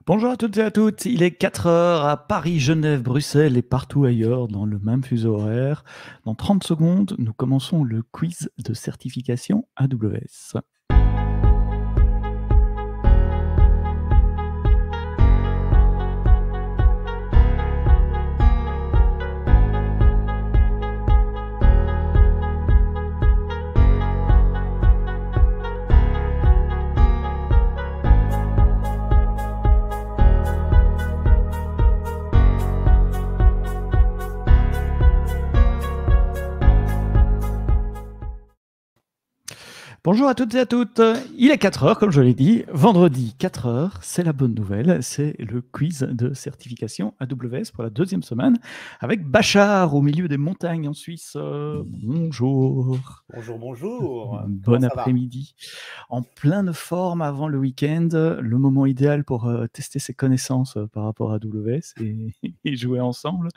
Bonjour à toutes et à toutes, il est 4 heures à Paris, Genève, Bruxelles et partout ailleurs dans le même fuseau horaire. Dans 30 secondes, nous commençons le quiz de certification AWS. Bonjour à toutes et à toutes, il est 4 heures comme je l'ai dit, vendredi 4 heures, c'est la bonne nouvelle, c'est le quiz de certification AWS pour la deuxième semaine avec Bachar au milieu des montagnes en Suisse. Bonjour. Bonjour, bonjour. Comment Bon ça va? après-midi. En pleine forme avant le week-end, le moment idéal pour tester ses connaissances par rapport à AWS et jouer ensemble.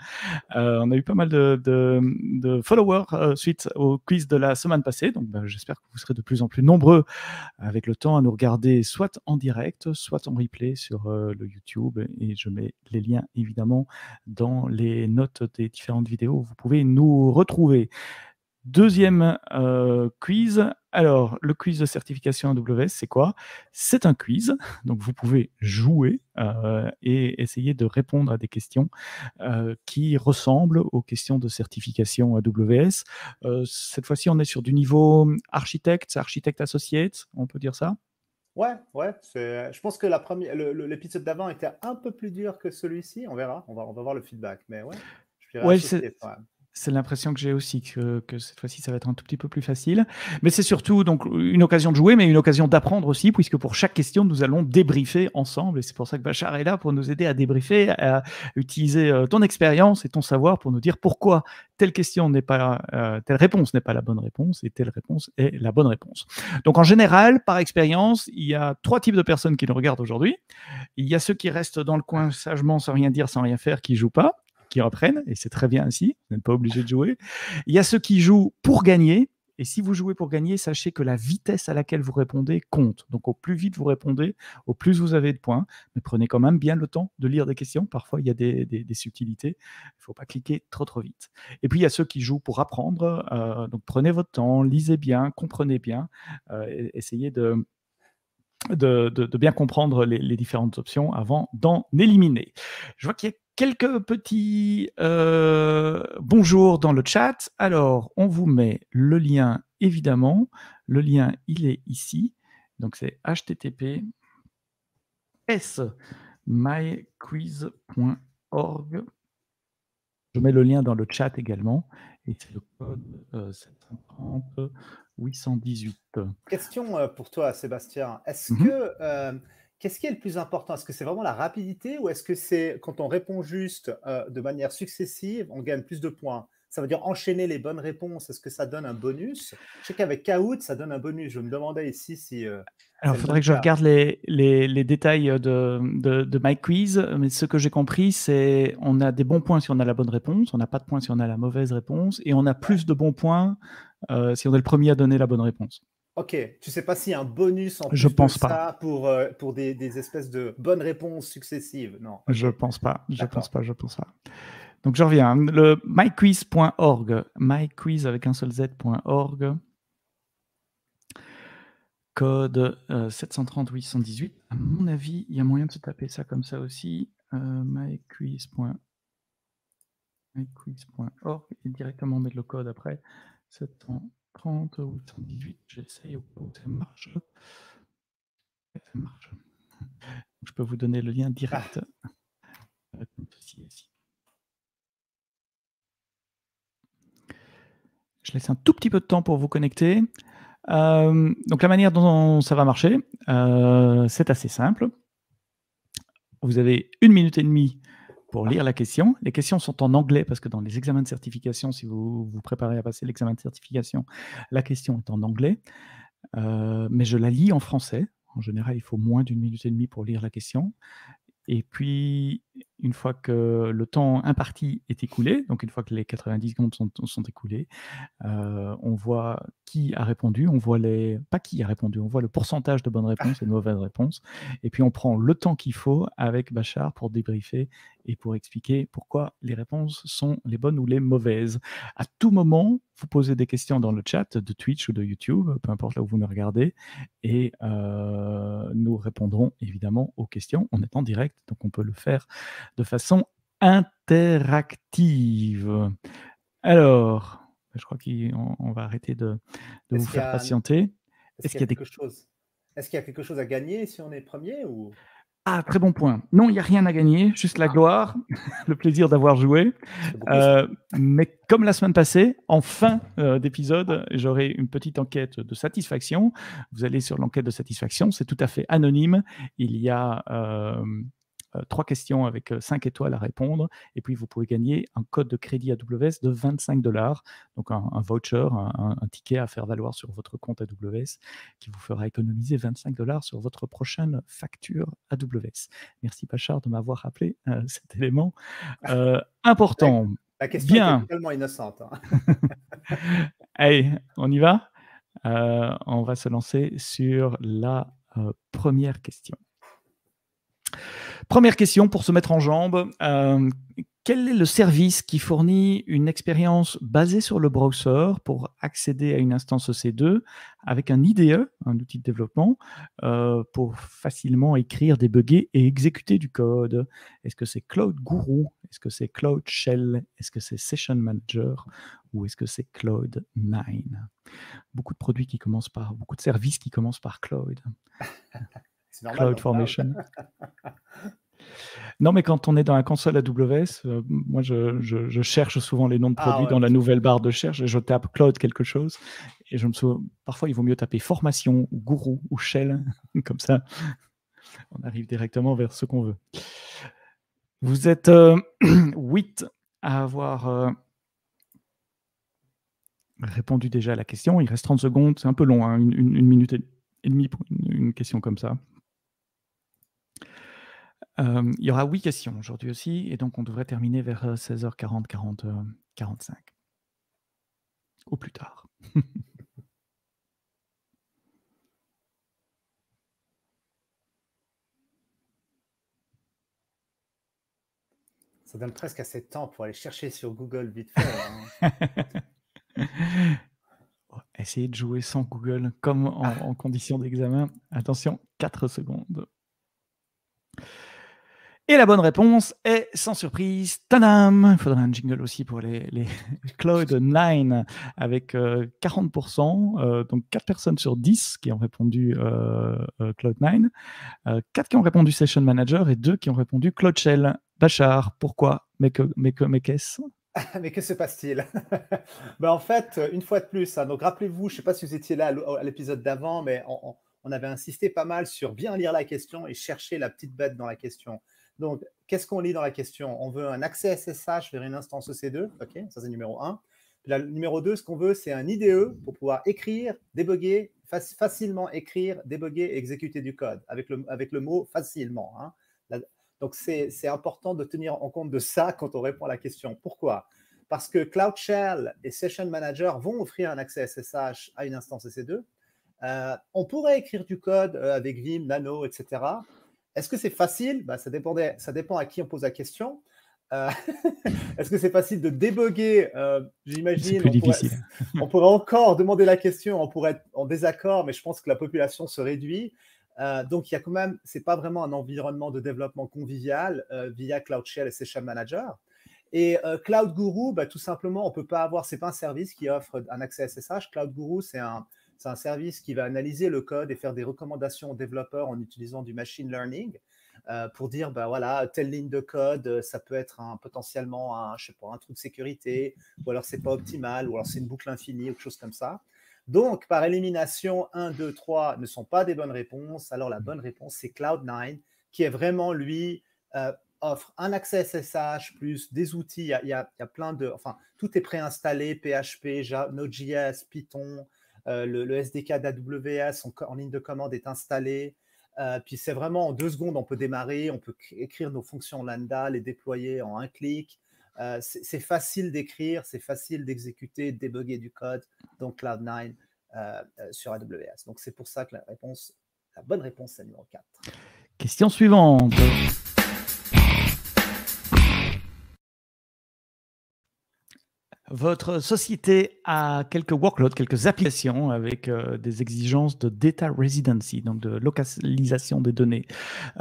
On a eu pas mal de followers suite au quiz de la semaine passée, donc j'espère que vous serez de plus en plus nombreux avec le temps à nous regarder soit en direct, soit en replay sur le YouTube, et je mets les liens évidemment dans les notes des différentes vidéos. Vous pouvez nous retrouver. Deuxième quiz. Alors, le quiz de certification AWS, c'est quoi? C'est un quiz, donc vous pouvez jouer et essayer de répondre à des questions qui ressemblent aux questions de certification AWS. Cette fois-ci, on est sur du niveau architecte, architecte associate, on peut dire ça? Ouais, je pense que l'épisode d'avant était un peu plus dur que celui-ci. On verra, on va voir le feedback. Mais ouais, je dirais Ouais, associé quand même. c'est l'impression que j'ai aussi, que cette fois-ci, ça va être un tout petit peu plus facile. Mais c'est surtout donc une occasion de jouer, mais une occasion d'apprendre aussi, puisque pour chaque question, nous allons débriefer ensemble. Et c'est pour ça que Bachar est là, pour nous aider à débriefer, à utiliser ton expérience et ton savoir pour nous dire pourquoi telle question n'est pas, telle réponse n'est pas la bonne réponse et telle réponse est la bonne réponse. Donc en général, par expérience, il y a 3 types de personnes qui nous regardent aujourd'hui. Il y a ceux qui restent dans le coin sagement, sans rien dire, sans rien faire, qui jouent pas, qui reprennent, et c'est très bien ainsi, vous n'êtes pas obligé de jouer. Il y a ceux qui jouent pour gagner, et si vous jouez pour gagner, sachez que la vitesse à laquelle vous répondez compte. Donc au plus vite vous répondez, au plus vous avez de points, mais prenez quand même bien le temps de lire des questions. Parfois, il y a des subtilités, il ne faut pas cliquer trop vite. Et puis, il y a ceux qui jouent pour apprendre, donc prenez votre temps, lisez bien, comprenez bien, essayez de bien comprendre les différentes options avant d'en éliminer. Je vois qu'il y a quelques petits bonjours dans le chat. Alors, on vous met le lien, évidemment. Le lien, il est ici. Donc, c'est https://myquiz.org. Je mets le lien dans le chat également. Et c'est le code 730 818. Question pour toi, Sébastien. Mhm. Qu'est-ce qui est le plus important? Est-ce que c'est vraiment la rapidité ou est-ce que c'est quand on répond juste de manière successive, on gagne plus de points? Ça veut dire enchaîner les bonnes réponses. Est-ce que ça donne un bonus? Je sais qu'avec Kahoot, ça donne un bonus. Je me demandais ici si Alors, c'est il le faudrait même que je cas. regarde les détails de My Quiz, mais ce que j'ai compris, c'est on a des bons points si on a la bonne réponse, on n'a pas de points si on a la mauvaise réponse, et on a Ouais. plus de bons points si on est le premier à donner la bonne réponse. Ok, tu sais pas s'il y a un bonus en Je plus de pense pas. ça pour des espèces de bonnes réponses successives? Non, Je ok, pense pas. Je pense d'accord. pas. Je pense pas. Donc, je reviens. Le myquiz.org, myquiz avec un seul z.org, code 730 818. À mon avis, il y a moyen de se taper ça comme ça aussi. myquiz.org. myquiz.org et directement mettre le code après 730 ou 118. J'essaye au cas où ça marche. Ça marche. Je peux vous donner le lien Ah, direct. Je laisse un tout petit peu de temps pour vous connecter. Donc la manière dont ça va marcher, c'est assez simple. Vous avez 1 minute et demie pour lire la question. Les questions sont en anglais parce que dans les examens de certification, si vous vous préparez à passer l'examen de certification, la question est en anglais. Mais je la lis en français. En général, il faut moins d'1 minute et demie pour lire la question. Et puis, une fois que le temps imparti est écoulé, donc une fois que les 90 secondes sont écoulées, on voit qui a répondu, on voit pas qui a répondu, on voit le pourcentage de bonnes réponses et de mauvaises réponses, et puis on prend le temps qu'il faut avec Bachar pour débriefer et pour expliquer pourquoi les réponses sont les bonnes ou les mauvaises. À tout moment, vous posez des questions dans le chat de Twitch ou de YouTube, peu importe là où vous nous regardez, et nous répondrons évidemment aux questions. On est en direct, donc on peut le faire de façon interactive. Alors, je crois qu'on va arrêter de vous Est-ce qu'il y faire a, patienter. est-ce Est-ce qu'il qu'il y y a a des... quelque chose, est-ce qu'il y a quelque chose à gagner si on est premier ou... Ah, très bon point. Non, il n'y a rien à gagner, juste la gloire, le plaisir d'avoir joué. Ça fait beaucoup ça. Mais comme la semaine passée, en fin d'épisode, j'aurai une petite enquête de satisfaction. Vous allez sur l'enquête de satisfaction, c'est tout à fait anonyme. Il y a 3 questions avec 5 étoiles à répondre. Et puis, vous pouvez gagner un code de crédit AWS de 25 $, donc un voucher, un ticket à faire valoir sur votre compte AWS qui vous fera économiser 25 $ sur votre prochaine facture AWS. Merci, Pachard, de m'avoir rappelé cet élément La, important. la question était Bien. totalement innocente. Allez, on y va. On va se lancer sur la première question. Première question pour se mettre en jambe. Quel est le service qui fournit une expérience basée sur le browser pour accéder à une instance EC2 avec un IDE, un outil de développement, pour facilement écrire, débugger et exécuter du code? Est-ce que c'est Cloud Guru? Est-ce que c'est Cloud Shell? Est-ce que c'est Session Manager? Ou est-ce que c'est Cloud9? Beaucoup de produits qui commencent par, beaucoup de services qui commencent par Cloud. C'est normal dans le cloud. CloudFormation. Non, mais quand on est dans la console AWS, moi, je cherche souvent les noms de produits dans la nouvelle barre de recherche et je tape Cloud quelque chose. Et je me souviens, parfois, il vaut mieux taper Formation, ou Guru, ou Shell. Comme ça, on arrive directement vers ce qu'on veut. Vous êtes 8 à avoir répondu déjà à la question. Il reste 30 secondes. C'est un peu long, hein, une minute et demie pour une question comme ça. Il y aura 8 questions aujourd'hui aussi, et donc on devrait terminer vers 16h40, 45. Au plus tard. Ça donne presque assez de temps pour aller chercher sur Google vite fait. Hein. Essayez de jouer sans Google, comme en condition d'examen. Attention, 4 secondes. Et la bonne réponse est, sans surprise, tadam! Il faudrait un jingle aussi pour les Cloud9 avec 40%, donc 4 personnes sur 10 qui ont répondu Cloud9, 4 qui ont répondu Session Manager et 2 qui ont répondu Cloud Shell. Bachar, pourquoi? Mais qu'est-ce? Mais que se passe-t-il? En fait, une fois de plus, hein, donc rappelez-vous, je ne sais pas si vous étiez là à l'épisode d'avant, mais on avait insisté pas mal sur bien lire la question et chercher la petite bête dans la question. Donc, qu'est-ce qu'on lit dans la question? On veut un accès SSH vers une instance EC2, ok, ça c'est numéro 1. Puis numéro 2, ce qu'on veut, c'est un IDE pour pouvoir écrire, débugger, facilement écrire, débugger et exécuter du code, avec le mot facilement. Hein. Donc, c'est important de tenir en compte de ça quand on répond à la question. Pourquoi? Parce que Cloud Shell et Session Manager vont offrir un accès SSH à une instance EC2. On pourrait écrire du code avec Vim, Nano, etc. Est-ce que c'est facile? Ça dépend à qui on pose la question. Est-ce que c'est facile de débugger? J'imagine. C'est plus difficile. On pourrait encore demander la question, on pourrait être en désaccord, mais je pense que la population se réduit. Donc, il y a quand même, c'est pas vraiment un environnement de développement convivial via Cloud Shell et Session Manager. Et Cloud Guru, tout simplement, on peut pas avoir, c'est pas un service qui offre un accès SSH. Cloud Guru, c'est un service qui va analyser le code et faire des recommandations aux développeurs en utilisant du machine learning pour dire, voilà, telle ligne de code, ça peut être potentiellement un trou de sécurité, ou alors c'est pas optimal, ou alors c'est une boucle infinie, ou quelque chose comme ça. Donc, par élimination, 1, 2, 3 ne sont pas des bonnes réponses. Alors, la bonne réponse, c'est Cloud9, qui est vraiment, lui, offre un accès SSH plus des outils. Il y a plein de... Enfin, tout est préinstallé, PHP, Node.js, Python, le SDK d'AWS en ligne de commande est installé. Puis c'est vraiment en 2 secondes, on peut démarrer, on peut écrire nos fonctions lambda, les déployer en un clic. C'est facile d'écrire, c'est facile d'exécuter, de débugger du code dans Cloud9 sur AWS. Donc c'est pour ça que la bonne réponse, c'est le numéro 4. Question suivante. Votre société a quelques workloads, quelques applications avec des exigences de data residency, donc de localisation des données.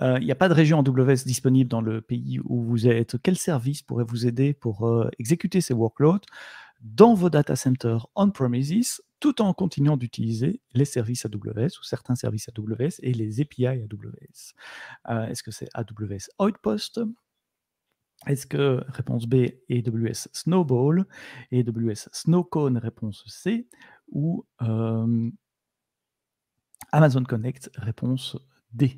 Il n'y a pas de région AWS disponible dans le pays où vous êtes. Quel service pourrait vous aider pour exécuter ces workloads dans vos data centers on-premises, tout en continuant d'utiliser les services AWS ou certains services AWS et les API AWS? Est-ce que c'est AWS Outpost? Est-ce que réponse B, AWS Snowball, AWS Snowcone, réponse C, ou Amazon Connect, réponse D?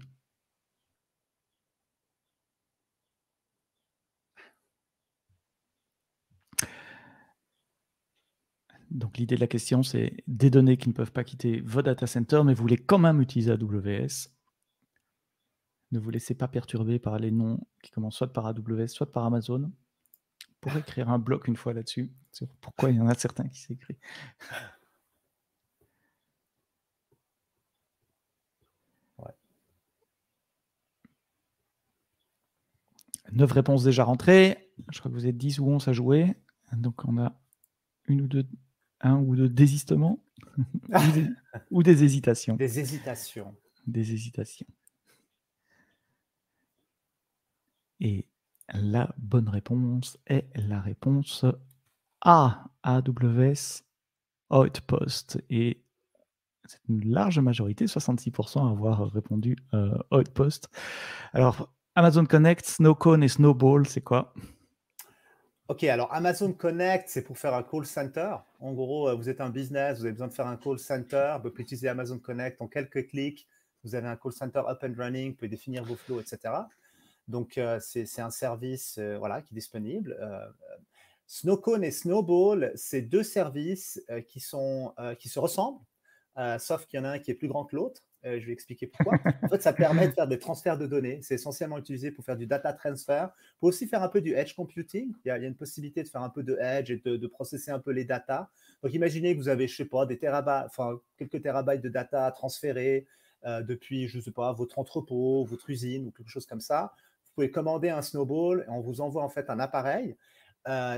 Donc l'idée de la question, c'est des données qui ne peuvent pas quitter vos data centers, mais vous voulez quand même utiliser AWS. Ne vous laissez pas perturber par les noms qui commencent soit par AWS, soit par Amazon. On pourrait écrire un bloc une fois là-dessus, sur pourquoi il y en a certains qui s'écrivent. 9 réponses déjà rentrées. Je crois que vous êtes 10 ou 11 à jouer. Donc on a un ou deux désistements ou des hésitations. Des hésitations. Des hésitations. Et la bonne réponse est la réponse A, AWS Outpost. Et c'est une large majorité, 66% à avoir répondu Outpost. Alors, Amazon Connect, Snowcone et Snowball, c'est quoi? Ok, alors Amazon Connect, c'est pour faire un call center. En gros, vous êtes un business, vous avez besoin de faire un call center. Vous pouvez utiliser Amazon Connect en quelques clics. Vous avez un call center up and running, vous pouvez définir vos flows, etc. Donc, c'est un service voilà, qui est disponible. Snowcone et Snowball, c'est 2 services qui se ressemblent, sauf qu'il y en a un qui est plus grand que l'autre. Je vais expliquer pourquoi. En fait, ça permet de faire des transferts de données. C'est essentiellement utilisé pour faire du data transfer. Pour aussi faire un peu du edge computing. Il y a une possibilité de faire un peu de edge et de processer un peu les data. Donc, imaginez que vous avez, je ne sais pas, quelques térabytes de data transférés depuis, je ne sais pas, votre entrepôt, votre usine ou quelque chose comme ça. Vous pouvez commander un Snowball et on vous envoie en fait un appareil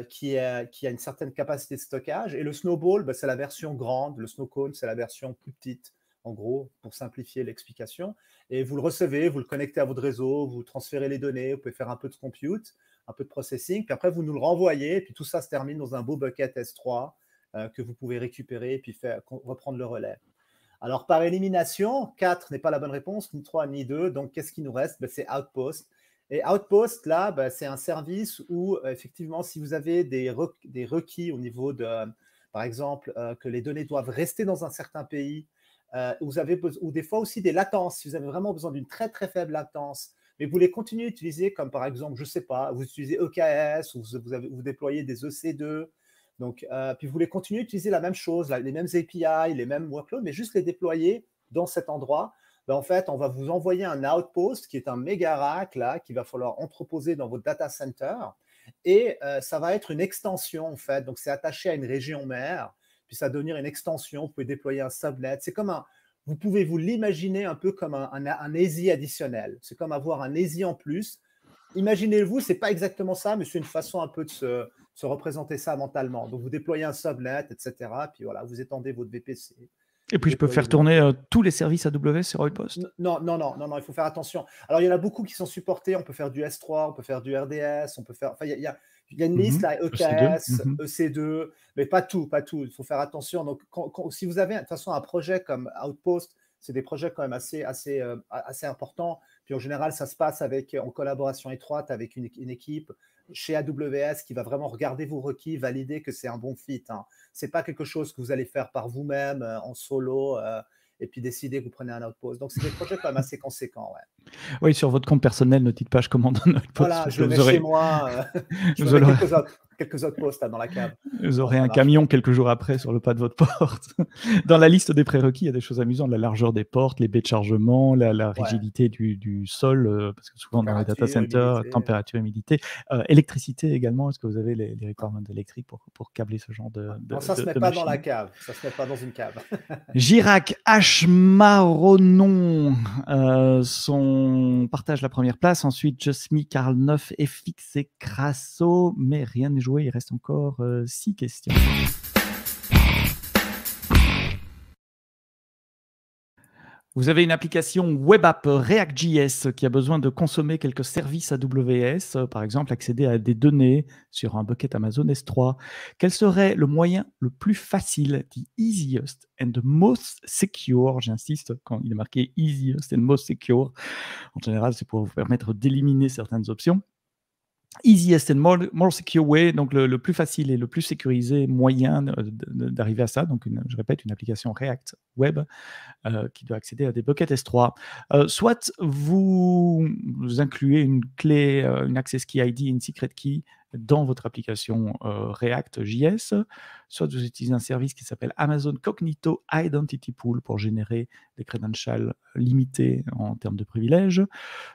qui a une certaine capacité de stockage. Et le Snowball, c'est la version grande. Le Snowcone, c'est la version plus petite, en gros, pour simplifier l'explication. Et vous le recevez, vous le connectez à votre réseau, vous transférez les données, vous pouvez faire un peu de compute, un peu de processing, puis après, vous nous le renvoyez, et puis tout ça se termine dans un beau bucket S3 que vous pouvez récupérer et puis reprendre le relais. Alors, par élimination, 4 n'est pas la bonne réponse, ni 3, ni 2. Donc, qu'est-ce qui nous reste? C'est Outpost. Et Outpost, là, c'est un service où, effectivement, si vous avez des requis au niveau de, par exemple, que les données doivent rester dans un certain pays, ou des fois aussi des latences, si vous avez vraiment besoin d'une très, très faible latence, mais vous voulez continuer à utiliser, comme par exemple, je ne sais pas, vous utilisez EKS, ou vous déployez des EC2, donc, puis vous voulez continuer à utiliser la même chose, les mêmes API, les mêmes workloads, mais juste les déployer dans cet endroit. En fait, on va vous envoyer un Outpost qui est un méga rack là, qu'il va falloir entreposer dans votre data center. Et ça va être une extension, en fait. Donc, c'est attaché à une région mère. Puis, ça va devenir une extension. Vous pouvez déployer un subnet. C'est comme vous pouvez vous l'imaginer un peu comme un ASI additionnel. C'est comme avoir un ASI en plus. Imaginez-vous, ce n'est pas exactement ça, mais c'est une façon un peu de se représenter ça mentalement. Donc, vous déployez un subnet, etc. Puis voilà, vous étendez votre VPC. Et puis, je peux faire tourner tous les services AWS sur Outpost? Non, il faut faire attention. Alors, il y en a beaucoup qui sont supportés. On peut faire du S3, on peut faire du RDS, on peut faire… Enfin, il y a une liste, là, EKS, EC2, mais pas tout. Il faut faire attention. Donc, si vous avez de toute façon un projet comme Outpost, c'est des projets quand même assez importants. Puis, en général, ça se passe en collaboration étroite avec une équipe chez AWS qui va vraiment regarder vos requis, valider que c'est un bon fit. Ce n'est pas quelque chose que vous allez faire par vous-même en solo et puis décider que vous prenez un Outpost. Donc, c'est des projets quand même assez conséquents. Ouais. Oui, sur votre compte personnel, ne dites pas je commande un Outpost. Voilà, je le mets chez moi. quelques autres postes là, dans la cave. Vous Non, aurez ça un marche. camion quelques jours après sur le pas de votre porte. Dans la liste des prérequis, il y a des choses amusantes, la largeur des portes, les baies de chargement, la Ouais, rigidité du sol, parce que souvent dans les data température, centers, humidité. température, humidité, électricité également. Est-ce que vous avez les requirements électriques pour câbler ce genre Ouais. Non, ça se met de pas dans la machine? cave. Ça se met pas dans une cave. Girac Ashmaronon partage la première place. Ensuite, Jusmi, Karl 9, FX et Crasso. Mais rien n'est joué. Il reste encore 6 questions. Vous avez une application web app React.js qui a besoin de consommer quelques services AWS, par exemple accéder à des données sur un bucket Amazon S3. Quel serait le moyen le plus facile, the easiest and the most secure, j'insiste quand il est marqué easiest and most secure, en général c'est pour vous permettre d'éliminer certaines options. Easiest and more secure way, donc le plus facile et le plus sécurisé moyen d'arriver à ça. Donc, je répète, une application React Web qui doit accéder à des buckets S3. Soit vous incluez une clé, une access key ID, une secret key dans votre application React.js, soit vous utilisez un service qui s'appelle Amazon Cognito Identity Pool pour générer des credentials limités en termes de privilèges,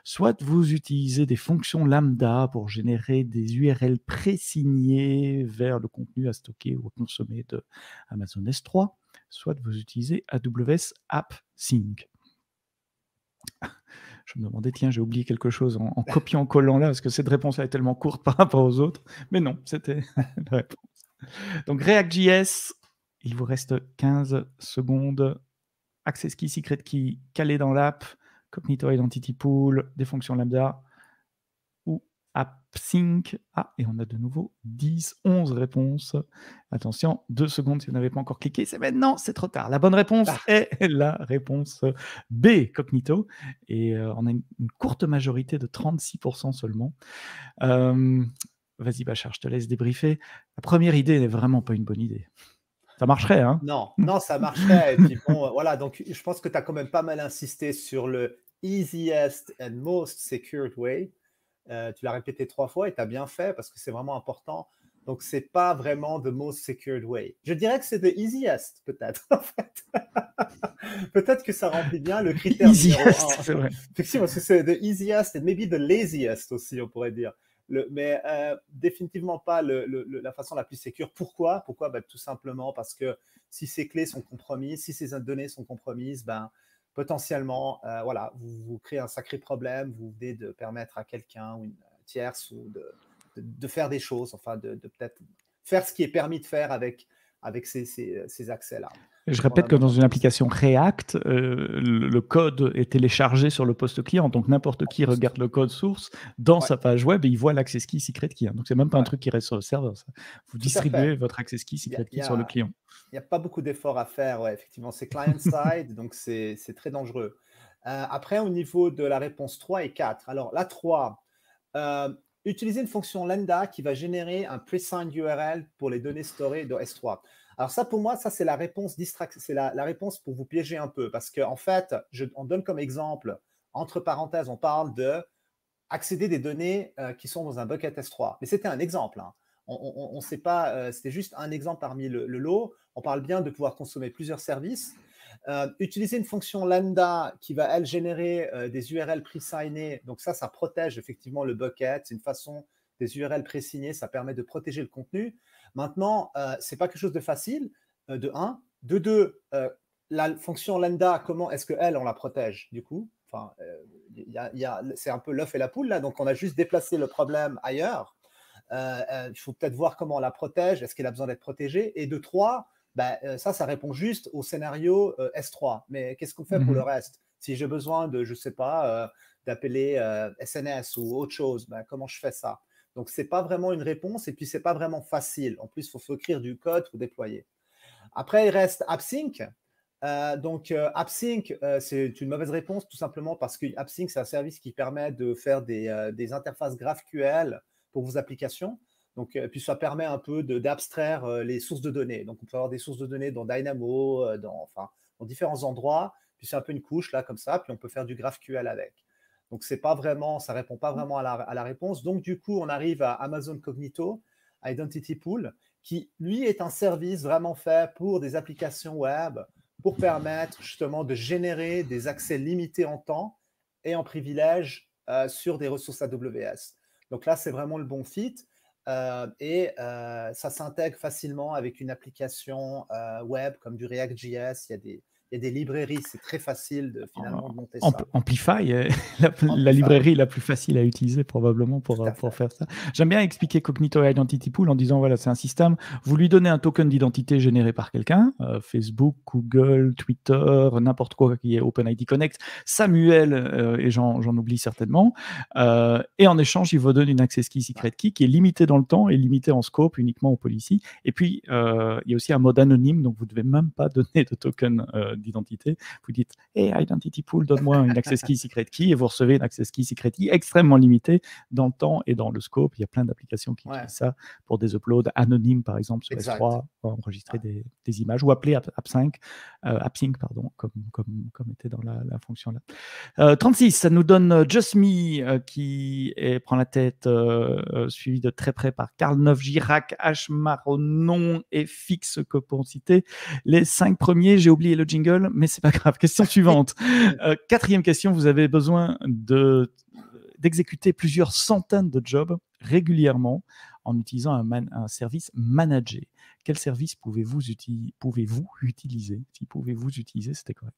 soit vous utilisez des fonctions lambda pour générer des URL présignées vers le contenu à stocker ou à consommer de Amazon S3, soit vous utilisez AWS AppSync. Je me demandais, tiens, j'ai oublié quelque chose en copiant-collant là, parce que cette réponse-là est tellement courte par rapport aux autres. Mais non, c'était la réponse. Donc, React.js, il vous reste 15 secondes. Access key, secret key, calé dans l'app, Cognito Identity Pool, des fonctions lambda ou AppSync. Ah, et on a de nouveau 10, 11 réponses. Attention, 2 secondes si vous n'avez pas encore cliqué. C'est maintenant, c'est trop tard. La bonne réponse est la réponse B, Cognito. Et on a une courte majorité de 36% seulement. Vas-y, Bachar, je te laisse débriefer. La première idée n'est vraiment pas une bonne idée. Ça marcherait, hein? Non, non, ça marcherait. Et puis bon, voilà, donc je pense que tu as quand même pas mal insisté sur le easiest and most secured way. Tu l'as répété 3 fois et tu as bien fait parce que c'est vraiment important. Donc, c'est pas vraiment the most secured way. Je dirais que c'est the easiest, peut-être, en fait. Peut-être que ça remplit bien le critère numéro Easiest, 1. c'est vrai. Effectivement, parce que c'est the easiest and maybe the laziest aussi, on pourrait dire. Mais définitivement pas la façon la plus sécure. Pourquoi? Pourquoi? Ben, tout simplement parce que si ces clés sont compromises, si ces données sont compromises, ben, potentiellement, voilà, vous créez un sacré problème. Vous venez de permettre à quelqu'un ou une tierce ou de faire des choses, enfin, de peut-être faire ce qui est permis de faire avec ces accès-là. Je répète que dans une application React, le code est téléchargé sur le poste client. Donc, n'importe qui regarde le code source dans sa page web et il voit l'access key secret key. Donc, c'est même pas un truc qui reste sur le serveur. Ça. Vous Tout à fait. distribuez votre access key secret key sur le client. Il n'y a pas beaucoup d'efforts à faire, ouais, effectivement. C'est client-side, donc c'est très dangereux. Après, au niveau de la réponse 3 et 4. Alors, la 3, utiliser une fonction lambda qui va générer un pre-signed URL pour les données storées de S3. Alors ça, pour moi, ça c'est la réponse c'est la réponse pour vous piéger un peu, parce qu'en fait, on donne comme exemple, entre parenthèses, on parle de accéder des données qui sont dans un bucket S3. Mais c'était un exemple. Hein. On sait pas, c'était juste un exemple parmi le lot. On parle bien de pouvoir consommer plusieurs services. Utiliser une fonction lambda qui va, elle, générer des URL pré-signées. Donc ça protège effectivement le bucket. C'est une façon, des URL pré-signées, ça permet de protéger le contenu. Maintenant, ce n'est pas quelque chose de facile, de 1. De 2, la fonction lambda, comment est-ce qu'elle, on la protège du coup? Enfin, c'est un peu l'œuf et la poule là, donc on a juste déplacé le problème ailleurs. Il faut peut-être voir comment on la protège, est-ce qu'elle a besoin d'être protégée? Et de 3, ben, ça répond juste au scénario S3. Mais qu'est-ce qu'on fait pour le reste? Si j'ai besoin de, je ne sais pas, d'appeler SNS ou autre chose, ben, comment je fais ça? Donc, ce n'est pas vraiment une réponse et puis ce n'est pas vraiment facile. En plus, il faut écrire du code pour déployer. Après, il reste AppSync. AppSync, c'est une mauvaise réponse tout simplement parce que AppSync, c'est un service qui permet de faire des interfaces GraphQL pour vos applications. Donc, puis ça permet un peu d'abstraire les sources de données. Donc, on peut avoir des sources de données dans Dynamo, dans différents endroits. Puis c'est un peu une couche là comme ça. Puis on peut faire du GraphQL avec. Donc, c'est pas vraiment, ça répond pas vraiment à la réponse. Donc, du coup, on arrive à Amazon Cognito. Identity Pool, qui, lui, est un service vraiment fait pour des applications web, pour permettre justement de générer des accès limités en temps et en privilège sur des ressources AWS. Donc là, c'est vraiment le bon fit. Ça s'intègre facilement avec une application web comme du React.js. Il y a des librairies, c'est très facile finalement de monter ça. Amplify est la librairie la plus facile à utiliser probablement pour faire ça. J'aime bien expliquer Cognito Identity Pool en disant, voilà, c'est un système, vous lui donnez un token d'identité généré par quelqu'un, Facebook, Google, Twitter, n'importe quoi qui est OpenID Connect, Samuel, et j'en oublie certainement, et en échange, il vous donne une access key, secret key qui est limitée dans le temps et limitée en scope uniquement aux policies. Et puis, il y a aussi un mode anonyme, donc vous ne devez même pas donner de token d'identité. Vous dites « Hey, Identity Pool, donne-moi une access key, secret key », et vous recevez une access key, secret key extrêmement limitée dans le temps et dans le scope. Il y a plein d'applications qui utilisent ça pour des uploads anonymes, par exemple, sur S3, pour enregistrer des images, ou appeler AppSync, pardon, comme était dans la fonction là. 36, ça nous donne Just Me qui prend la tête, suivi de très près par Carl Neuf, Girac, H, Maronon et Fix, que pour citer les 5 premiers. J'ai oublié le jingle, mais c'est pas grave. Question suivante. 4e question, vous avez besoin d'exécuter plusieurs centaines de jobs régulièrement en utilisant un service managé. Quel service pouvez-vous utiliser? Si pouvez-vous utiliser, c'était correct.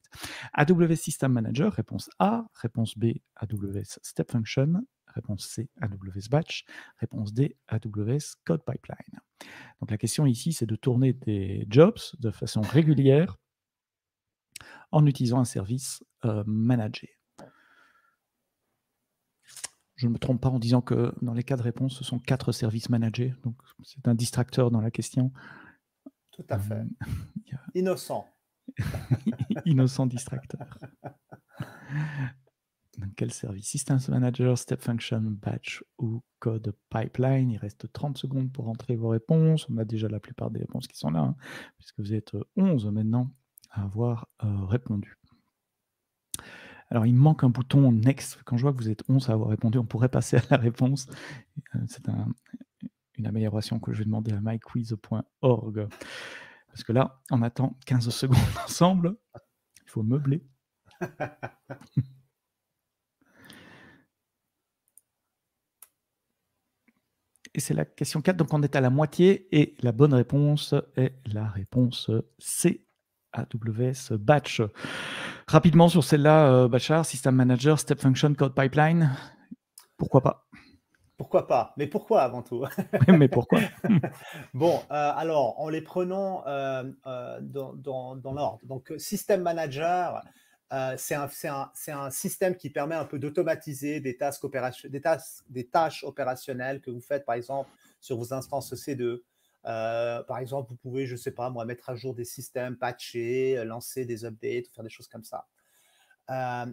AWS System Manager, réponse A. Réponse B, AWS Step Function. Réponse C, AWS Batch. Réponse D, AWS Code Pipeline. Donc la question ici, c'est de tourner des jobs de façon régulière en utilisant un service managé. Je ne me trompe pas en disant que dans les 4 réponses, ce sont 4 services managés. Donc, c'est un distracteur dans la question. Tout à fait. Innocent. Innocent distracteur. Donc, quel service? System Manager, Step Function, Batch ou Code Pipeline? Il reste 30 secondes pour entrer vos réponses. On a déjà la plupart des réponses qui sont là, puisque vous êtes 11 maintenant à avoir répondu. Alors, il me manque un bouton Next. Quand je vois que vous êtes 11 à avoir répondu, on pourrait passer à la réponse. C'est une amélioration que je vais demander à myquiz.org. Parce que là, on attend 15 secondes ensemble. Il faut meubler. Et c'est la question 4, donc on est à la moitié. Et la bonne réponse est la réponse C. AWS Batch. Rapidement sur celle-là, Bachar, System Manager, Step Function, Code Pipeline, pourquoi pas? Pourquoi pas? Mais pourquoi avant tout? Mais pourquoi? Bon, alors, en les prenant dans l'ordre. Donc, System Manager, c'est un système qui permet un peu d'automatiser des tâches opérationnelles que vous faites, par exemple, sur vos instances EC2. Par exemple, vous pouvez, je ne sais pas moi, mettre à jour des systèmes, patcher, lancer des updates, faire des choses comme ça.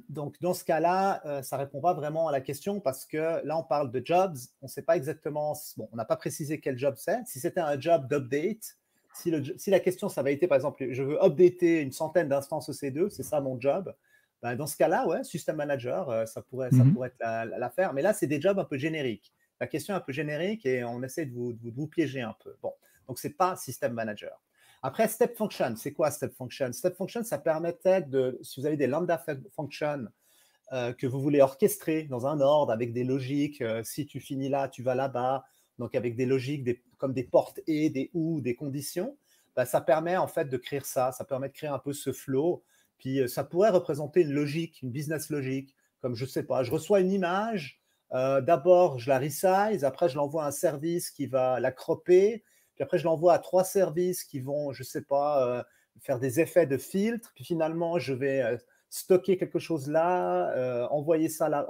Donc, dans ce cas-là, ça ne répond pas vraiment à la question parce que là, on parle de jobs. On ne sait pas exactement, bon, on n'a pas précisé quel job c'est. Si c'était un job d'update, si la question, ça avait été, par exemple, je veux updater une centaine d'instances EC2, c'est ça mon job. Ben, dans ce cas-là, ouais, System Manager, ça pourrait être l'affaire. Mais là, c'est des jobs un peu génériques. La question est un peu générique et on essaie de vous piéger un peu. Bon, donc, ce n'est pas System Manager. Après, Step Function, c'est quoi Step Function? Step Function, ça permettait si vous avez des lambda functions que vous voulez orchestrer dans un ordre avec des logiques, si tu finis là, tu vas là-bas, donc avec des logiques comme des portes et, des ou, des conditions, bah, ça permet en fait de créer ça permet de créer un peu ce flow, puis ça pourrait représenter une logique, une business logique, comme je ne sais pas, je reçois une image, d'abord je la resize, après je l'envoie à un service qui va la cropper, puis après, je l'envoie à 3 services qui vont, je ne sais pas, faire des effets de filtre. Puis finalement, je vais stocker quelque chose là, envoyer ça là,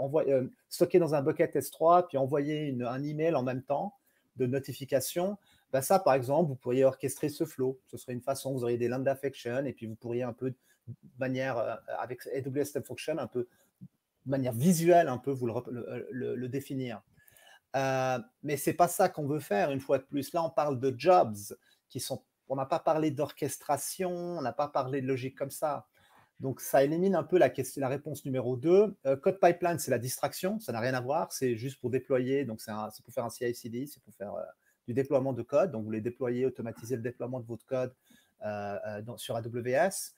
stocker dans un bucket S3, puis envoyer un email en même temps de notification. Ben ça, par exemple, vous pourriez orchestrer ce flow. Ce serait une façon, vous auriez des lambda functions, et puis vous pourriez un peu de manière, avec AWS Step Function, un peu de manière visuelle, un peu vous le définir. Mais ce n'est pas ça qu'on veut faire, une fois de plus. Là, on parle de jobs on n'a pas parlé d'orchestration, on n'a pas parlé de logique comme ça. Donc, ça élimine un peu la réponse numéro 2. Code pipeline, c'est la distraction, ça n'a rien à voir, c'est juste pour déployer, donc c'est pour faire un CI/CD, c'est pour faire du déploiement de code. Donc, vous voulez déployer, automatiser le déploiement de votre code sur AWS.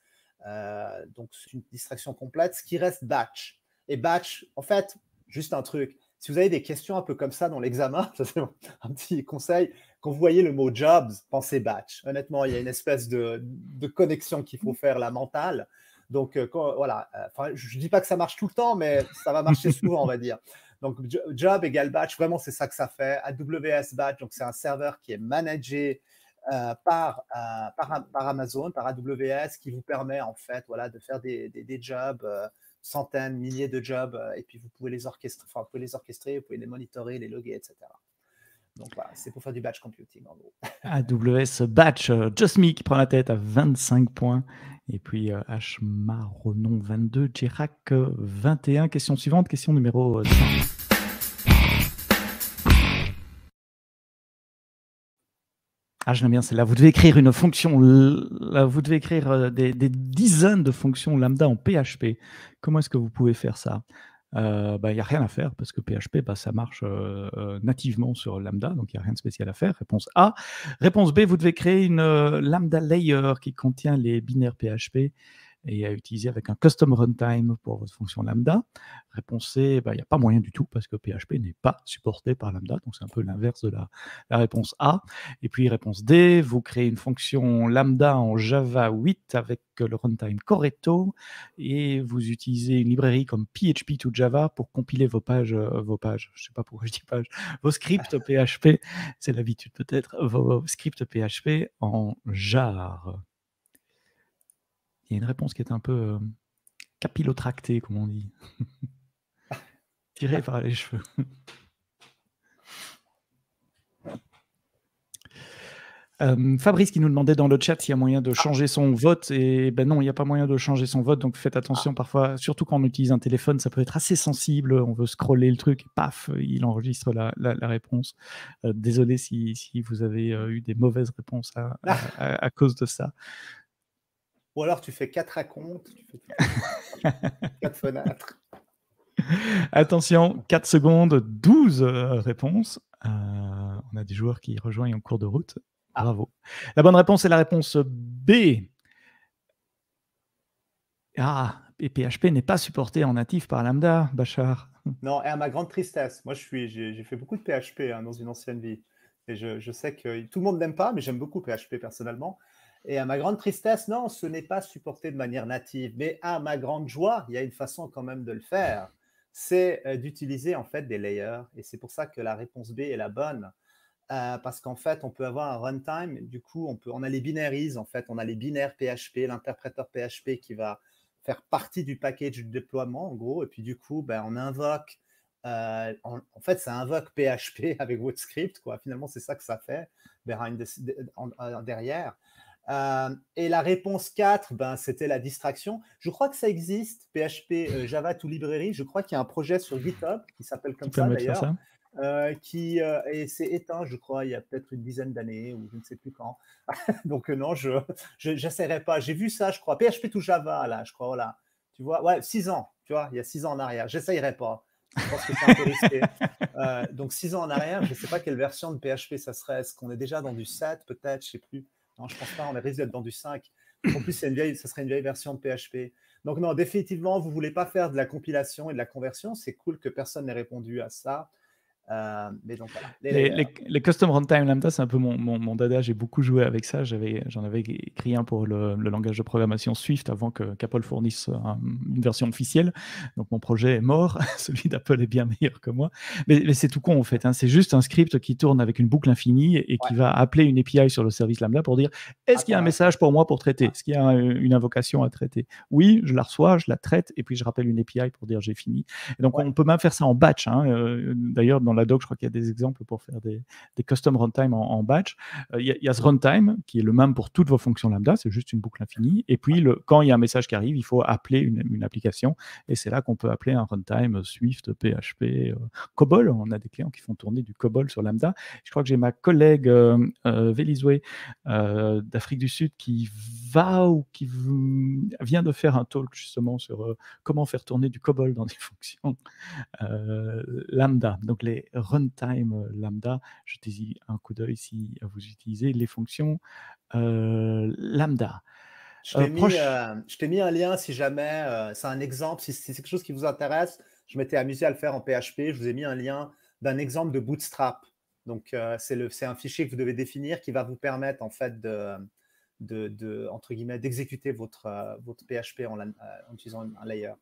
Donc, c'est une distraction complète. Ce qui reste batch. Et batch, en fait, juste un truc. Si vous avez des questions un peu comme ça dans l'examen, ça c'est un petit conseil. Quand vous voyez le mot jobs, pensez batch. Honnêtement, il y a une espèce de connexion qu'il faut faire, la mentale. Donc, voilà. Je ne dis pas que ça marche tout le temps, mais ça va marcher souvent, on va dire. Donc, job égale batch, vraiment, c'est ça que ça fait. AWS batch, donc c'est un serveur qui est managé par Amazon, par AWS, qui vous permet en fait voilà, de faire des jobs, centaines, milliers de jobs, et puis vous pouvez les orchestrer, vous pouvez les monitorer, les loguer, etc. Donc voilà, c'est pour faire du batch computing en gros. AWS Batch, Just Me qui prend la tête à 25 points. Et puis H. Maronon 22, Girac 21. Question suivante, question numéro 5. Ah, j'aime bien celle-là. Vous devez écrire une fonction, vous devez écrire des dizaines de fonctions lambda en PHP. Comment est-ce que vous pouvez faire ça? Il n'y a rien à faire parce que PHP, ça marche nativement sur lambda, donc il n'y a rien de spécial à faire. Réponse A. Réponse B, vous devez créer une lambda layer qui contient les binaires PHP et à utiliser avec un custom runtime pour votre fonction lambda. Réponse C, il n'y a pas moyen du tout parce que PHP n'est pas supporté par lambda, donc c'est un peu l'inverse de la réponse A. Et puis réponse D, vous créez une fonction lambda en Java 8 avec le runtime Corretto et vous utilisez une librairie comme PHP to Java pour compiler vos pages, je sais pas pourquoi je dis pages, vos scripts PHP, c'est l'habitude peut-être, vos scripts PHP en jar. Il y a une réponse qui est un peu capillotractée, comme on dit. Tirée par les cheveux. Fabrice qui nous demandait dans le chat s'il y a moyen de changer son vote. Et ben non, il n'y a pas moyen de changer son vote. Donc faites attention parfois, surtout quand on utilise un téléphone, ça peut être assez sensible. On veut scroller le truc, et paf, il enregistre la réponse. Désolé si vous avez eu des mauvaises réponses à cause de ça. Ou alors tu fais 4 racontes, tu fais 4 fenêtres. Attention, 4 secondes, 12 réponses. On a des joueurs qui rejoignent en cours de route. Bravo. La bonne réponse est la réponse B. Ah, et PHP n'est pas supporté en natif par Lambda, Bachar. Non, et à ma grande tristesse, moi j'ai fait beaucoup de PHP dans une ancienne vie. Et je sais que tout le monde n'aime pas, mais j'aime beaucoup PHP personnellement. Et à ma grande tristesse, non, ce n'est pas supporté de manière native. Mais à ma grande joie, il y a une façon quand même de le faire. C'est d'utiliser en fait des layers. Et c'est pour ça que la réponse B est la bonne. Parce qu'en fait, on peut avoir un runtime. Du coup, on a les binaries, en fait. On a les binaires PHP, l'interpréteur PHP qui va faire partie du package du déploiement, en gros. Et puis, du coup, on invoque. En fait, ça invoque PHP avec votre script, quoi. Finalement, c'est ça que ça fait derrière. Et la réponse 4, c'était la distraction. Je crois que ça existe, PHP Java to Library. Je crois qu'il y a un projet sur GitHub qui s'appelle comme ça, d'ailleurs. Et c'est éteint, je crois, il y a peut-être une dizaine d'années ou je ne sais plus quand. Donc non, je n'essaierai pas. J'ai vu ça, je crois. PHP to Java, là, je crois, voilà. Tu vois, ouais, 6 ans, tu vois, il y a 6 ans en arrière. J'essayerai pas. Je pense que c'est un peu risqué. Donc 6 ans en arrière, je ne sais pas quelle version de PHP ça serait. Est-ce qu'on est déjà dans du 7, peut-être, je ne sais plus. Non, je ne pense pas, on risque d'être dans du 5. En plus, ça serait une vieille version de PHP. Donc non, définitivement, vous ne voulez pas faire de la compilation et de la conversion. C'est cool que personne n'ait répondu à ça. Mais donc voilà. Les custom runtime lambda, c'est un peu mon dada. J'ai beaucoup joué avec ça. J'en avais écrit un pour le langage de programmation Swift avant qu'Apple fournisse une version officielle. Donc mon projet est mort. Celui d'Apple est bien meilleur que moi. Mais c'est tout con en fait. C'est juste un script qui tourne avec une boucle infinie et qui va appeler une API sur le service lambda pour dire est-ce qu'il y a un message pour moi pour traiter? Est-ce qu'il y a une invocation à traiter? Oui, je la reçois, je la traite et puis je rappelle une API pour dire j'ai fini. Et donc on peut même faire ça en batch. D'ailleurs, dans la doc, je crois qu'il y a des exemples pour faire des custom runtime en batch. Il y a ce runtime qui est le même pour toutes vos fonctions lambda, c'est juste une boucle infinie. Et puis, quand il y a un message qui arrive, il faut appeler une application. Et c'est là qu'on peut appeler un runtime Swift, PHP, COBOL. On a des clients qui font tourner du COBOL sur lambda. Je crois que j'ai ma collègue Vélisoué d'Afrique du Sud qui vient de faire un talk justement sur comment faire tourner du COBOL dans des fonctions lambda. Donc les et Runtime Lambda. Jetez-y un coup d'œil si vous utilisez les fonctions Lambda. Je t'ai mis un lien si jamais, c'est un exemple, si c'est quelque chose qui vous intéresse. Je m'étais amusé à le faire en PHP. Je vous ai mis un lien d'un exemple de Bootstrap. Donc, c'est un fichier que vous devez définir qui va vous permettre en fait entre guillemets, d'exécuter votre PHP en utilisant un layer.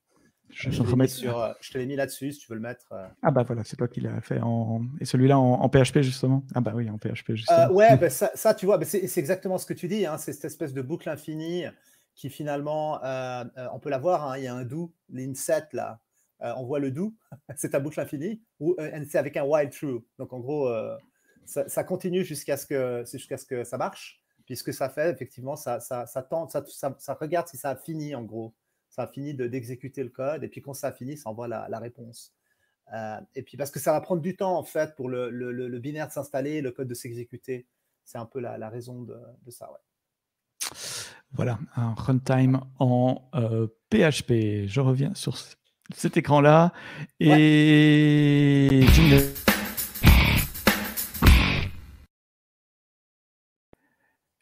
Je te l'ai mis là-dessus si tu veux le mettre. Ah bah voilà, c'est toi qui l'as fait et celui-là en PHP justement. Ah bah oui, en PHP justement. Ouais, bah ça tu vois, bah c'est exactement ce que tu dis, hein, c'est cette espèce de boucle infinie qui finalement, on peut la voir, hein, il y a un do, l'inset là, on voit le do, c'est ta boucle infinie, ou c'est avec un while true. Donc en gros, ça continue jusqu'à ce que ça marche. Puis ce que ça fait, effectivement, ça tente, ça regarde si ça a fini en gros. Ça a fini d'exécuter le code, et puis quand ça a fini, ça envoie la réponse. Et puis parce que ça va prendre du temps en fait pour le binaire de s'installer, le code de s'exécuter. C'est un peu la raison de ça. Ouais. Voilà, un runtime en PHP. Je reviens sur cet écran-là. Et ouais.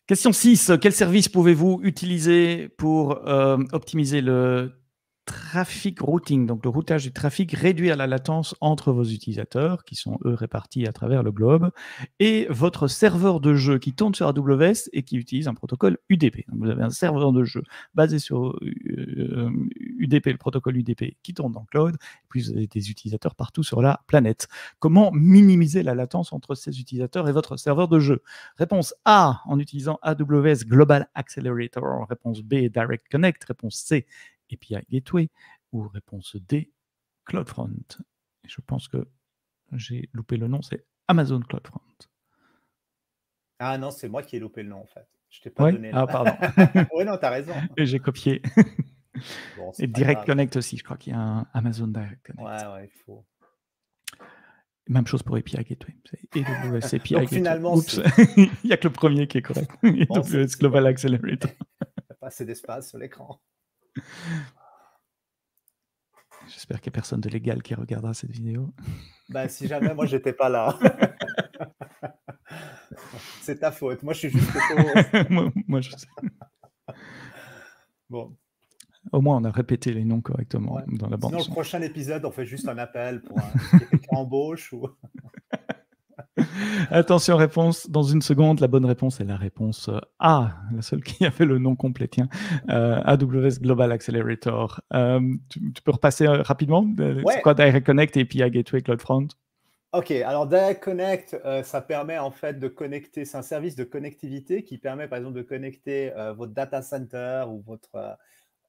Question 6. Quel service pouvez-vous utiliser pour optimiser le traffic routing, donc le routage du trafic, réduire la latence entre vos utilisateurs, qui sont eux répartis à travers le globe, et votre serveur de jeu qui tourne sur AWS et qui utilise un protocole UDP. Donc vous avez un serveur de jeu basé sur UDP, le protocole UDP qui tourne dans le cloud, et puis vous avez des utilisateurs partout sur la planète. Comment minimiser la latence entre ces utilisateurs et votre serveur de jeu? Réponse A, en utilisant AWS Global Accelerator. Réponse B, Direct Connect. Réponse C, API Gateway, ou réponse D, CloudFront. Et je pense que j'ai loupé le nom, c'est Amazon CloudFront. Ah non, c'est moi qui ai loupé le nom en fait. Je t'ai pas donné. Ah pardon. Oui, non, tu as raison. Et j'ai copié. Bon, et Direct grave. Connect aussi, je crois qu'il y a un Amazon Direct Connect. Ouais, il faut. Même chose pour API Gateway. AWS API Donc finalement, il n'y a que le premier qui est correct. AWS Global Accelerator. Il n'y a pas assez d'espace sur l'écran. J'espère qu'il n'y a personne de légal qui regardera cette vidéo. Bah, si jamais, moi, j'étais pas là. C'est ta faute. Moi, je suis juste moi, je sais. Bon. Au moins, on a répété les noms correctement dans la bande. Sinon, le prochain épisode, on fait juste un appel pour quelqu'un embauche ou... Attention, réponse dans une seconde. La bonne réponse est la réponse A, la seule qui a fait le nom complet. Tiens, AWS Global Accelerator. Tu peux repasser rapidement? C'est quoi Direct Connect et API Gateway CloudFront? Ok, alors Direct Connect, ça permet en fait de connecter, c'est un service de connectivité qui permet par exemple de connecter votre data center ou votre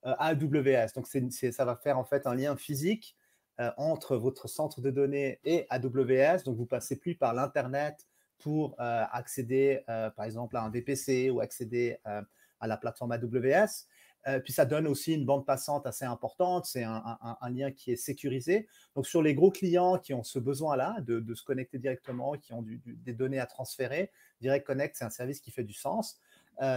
AWS. Donc ça va faire en fait un lien physique entre votre centre de données et AWS. Donc, vous ne passez plus par l'Internet pour accéder, par exemple, à un VPC ou accéder à la plateforme AWS. Puis, ça donne aussi une bande passante assez importante. C'est un lien qui est sécurisé. Donc, sur les gros clients qui ont ce besoin-là de se connecter directement, qui ont des données à transférer, Direct Connect, c'est un service qui fait du sens.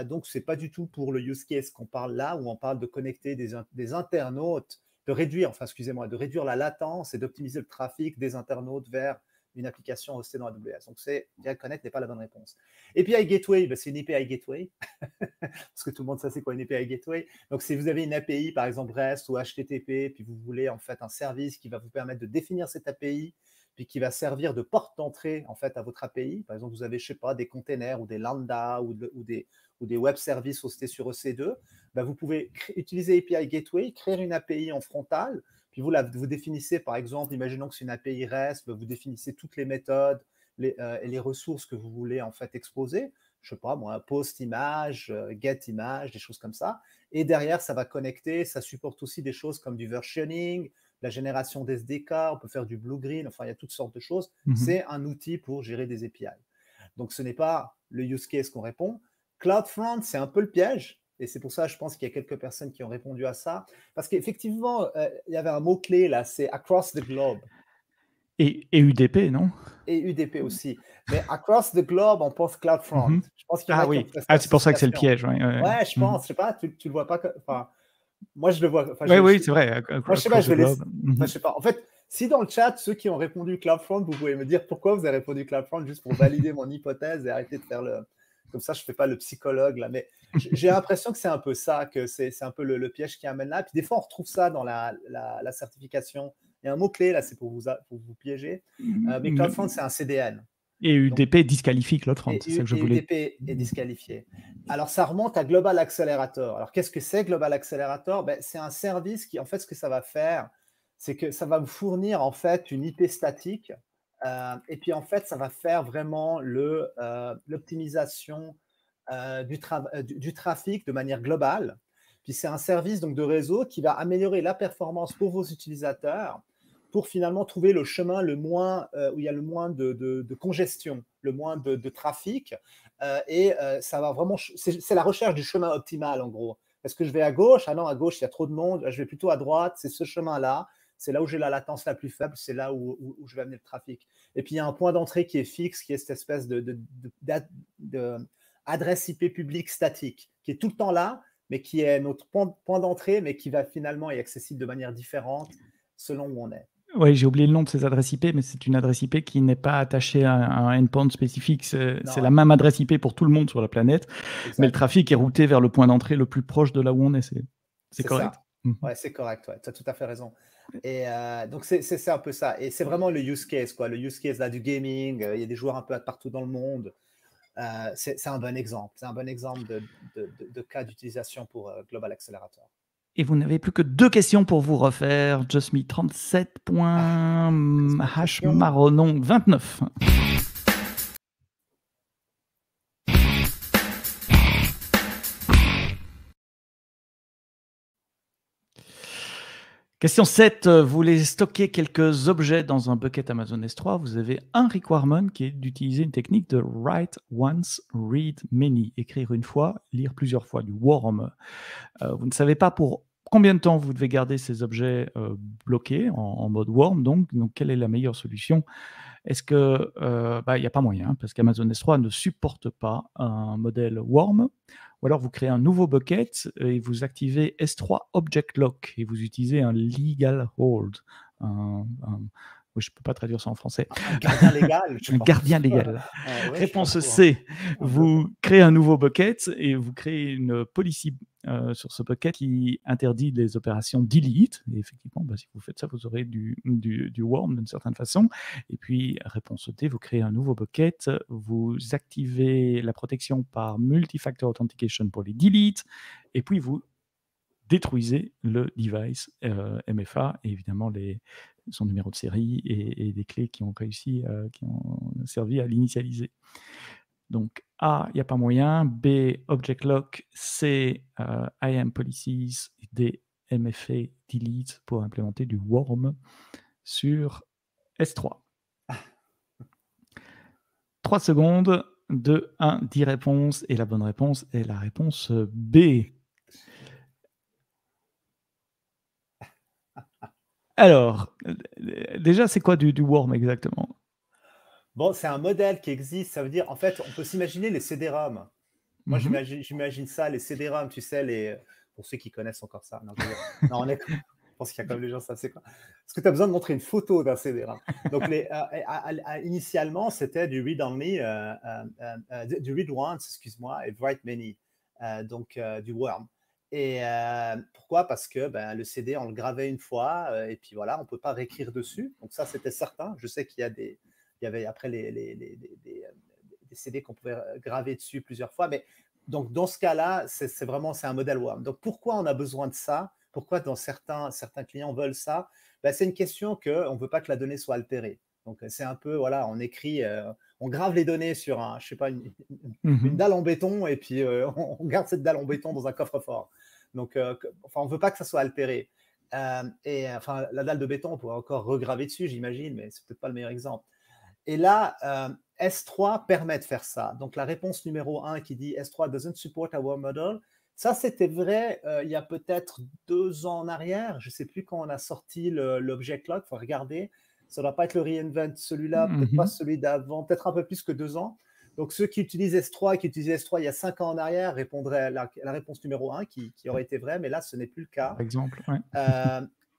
Donc, ce n'est pas du tout pour le use case qu'on parle là, où on parle de connecter des internautes, de réduire la latence et d'optimiser le trafic des internautes vers une application hostée dans AWS. Donc, Direct Connect n'est pas la bonne réponse. API Gateway, c'est une API Gateway, parce que tout le monde sait c'est quoi une API Gateway. Donc, si vous avez une API, par exemple REST ou HTTP, puis vous voulez en fait un service qui va vous permettre de définir cette API, puis qui va servir de porte d'entrée en fait à votre API. Par exemple, vous avez, je sais pas, des containers ou des lambda ou des web services hostés sur EC2. Ben, vous pouvez utiliser API Gateway, créer une API en frontal, puis vous définissez, par exemple, imaginons que c'est une API REST, ben, vous définissez toutes les méthodes et les ressources que vous voulez en fait exposer. Je sais pas, moi, post image, get image, des choses comme ça. Et derrière, ça va connecter. Ça supporte aussi des choses comme du versioning, la génération d'SDK, on peut faire du blue-green, enfin, il y a toutes sortes de choses. C'est un outil pour gérer des API. Donc, ce n'est pas le use case qu'on répond. CloudFront, c'est un peu le piège. Et c'est pour ça, je pense qu'il y a quelques personnes qui ont répondu à ça. Parce qu'effectivement, il y avait un mot-clé là, c'est across the globe. Et UDP, non? Et UDP aussi. Mais across the globe, on pense CloudFront. Je pense qu'il y en a qui ont fait cette c'est pour ça que c'est le piège. Ouais, je pense. Je sais pas, tu le vois pas. Enfin, moi, je le vois. Oui, c'est vrai. Moi, je sais pas, je sais pas. En fait, Si dans le chat, ceux qui ont répondu CloudFront, vous pouvez me dire pourquoi vous avez répondu CloudFront, juste pour valider mon hypothèse et arrêter de faire le... Comme ça, je ne fais pas le psychologue, là. Mais j'ai l'impression que c'est un peu ça, que c'est un peu le piège qui amène là. Puis des fois, on retrouve ça dans la certification. Il y a un mot-clé, là, c'est pour vous piéger. Mais CloudFront, c'est un CDN. Et UDP disqualifie CloudFront, c'est ça que je voulais. UDP est disqualifié. Alors, ça remonte à Global Accelerator. Alors, qu'est-ce que c'est Global Accelerator? C'est un service qui, en fait, ce que ça va faire, c'est que ça va vous fournir, en fait, une IP statique. Et puis, en fait, ça va faire vraiment l'optimisation du trafic de manière globale. Puis, c'est un service donc, de réseau qui va améliorer la performance pour vos utilisateurs pour finalement trouver le chemin où il y a le moins de congestion, le moins de trafic. Ça va vraiment, c'est la recherche du chemin optimal en gros. Est-ce que je vais à gauche? Ah non, à gauche, il y a trop de monde. Je vais plutôt à droite. C'est ce chemin-là. C'est là où j'ai la latence la plus faible. C'est là où je vais amener le trafic. Et puis, il y a un point d'entrée qui est fixe, qui est cette espèce d'adresse IP publique statique, qui est tout le temps là, mais qui est notre point d'entrée, mais qui va finalement être accessible de manière différente selon où on est. Oui, j'ai oublié le nom de ces adresses IP, mais c'est une adresse IP qui n'est pas attachée à un endpoint spécifique. C'est la même adresse IP pour tout le monde sur la planète, mais le trafic est routé vers le point d'entrée le plus proche de là où on est. C'est correct. Oui, c'est correct. Ouais. Tu as tout à fait raison. Et donc, c'est un peu ça. Et c'est vraiment le use case, quoi. Le use case là, du gaming. Il y a des joueurs un peu partout dans le monde. C'est un bon exemple. C'est un bon exemple de cas d'utilisation pour Global Accelerator. Et vous n'avez plus que 2 questions pour vous refaire. Justme 37 points, H Maronon 29. Question 7, vous voulez stocker quelques objets dans un bucket Amazon S3. Vous avez un requirement qui est d'utiliser une technique de write once, read many. Écrire une fois, lire plusieurs fois, du worm. Vous ne savez pas pour combien de temps vous devez garder ces objets bloqués en mode worm. Donc, quelle est la meilleure solution? Est-ce que il n'y a pas moyen, parce qu'Amazon S3 ne supporte pas un modèle worm, ou alors vous créez un nouveau bucket et vous activez S3 Object Lock et vous utilisez un legal hold. Oui, je ne peux pas traduire ça en français. Un gardien légal. Un gardien légal. Ouais, réponse C, vous créez un nouveau bucket et vous créez une policy sur ce bucket qui interdit les opérations delete. Et effectivement, si vous faites ça, vous aurez du worm d'une certaine façon. Et puis, réponse D, vous créez un nouveau bucket, vous activez la protection par multifactor authentication pour les delete, et puis vous détruisez le device MFA et évidemment son numéro de série et des clés qui ont réussi, qui ont servi à l'initialiser. Donc A, il n'y a pas moyen. B, Object Lock. C, IAM Policies. D, MFA Delete pour implémenter du worm sur S3. 3 secondes, 2, 1, 10 réponses. Et la bonne réponse est la réponse B. Alors, déjà, c'est quoi du worm exactement? Bon, c'est un modèle qui existe. Ça veut dire, en fait, on peut s'imaginer les CD-ROM. Moi, j'imagine ça, les CD-ROM, tu sais, pour ceux qui connaissent encore ça. Non, je pense qu'il y a quand même des gens, ça c'est quoi. Est-ce que tu as besoin de montrer une photo d'un CD-ROM? Donc, initialement, c'était du read-only, du read once, excuse-moi, et write many, donc du worm. Et pourquoi? Parce que le CD, on le gravait une fois, et puis voilà, on ne peut pas réécrire dessus. Donc ça, c'était certain. Je sais qu'il y avait après des CD qu'on pouvait graver dessus plusieurs fois. Mais donc, dans ce cas-là, c'est un modèle worm. Donc, pourquoi on a besoin de ça? Pourquoi certains clients veulent ça? C'est une question qu'on ne veut pas que la donnée soit altérée. Donc, c'est un peu, voilà, on écrit, on grave les données sur je sais pas, une dalle en béton, et puis on garde cette dalle en béton dans un coffre-fort. Donc, on ne veut pas que ça soit altéré. La dalle de béton, on pourrait encore regraver dessus, j'imagine, mais c'est peut-être pas le meilleur exemple. Et là, S3 permet de faire ça. Donc, la réponse numéro 1 qui dit S3 doesn't support our model, ça, c'était vrai il y a peut-être 2 ans en arrière. Je ne sais plus quand on a sorti l'Object Lock. Il faut regarder. Ça ne doit pas être le reinvent, celui-là, peut-être pas celui d'avant, peut-être un peu plus que 2 ans. Donc, ceux qui utilisent S3 qui utilisaient S3 il y a 5 ans en arrière répondraient la réponse numéro 1 qui aurait été vraie, mais là, ce n'est plus le cas. Par exemple, ouais.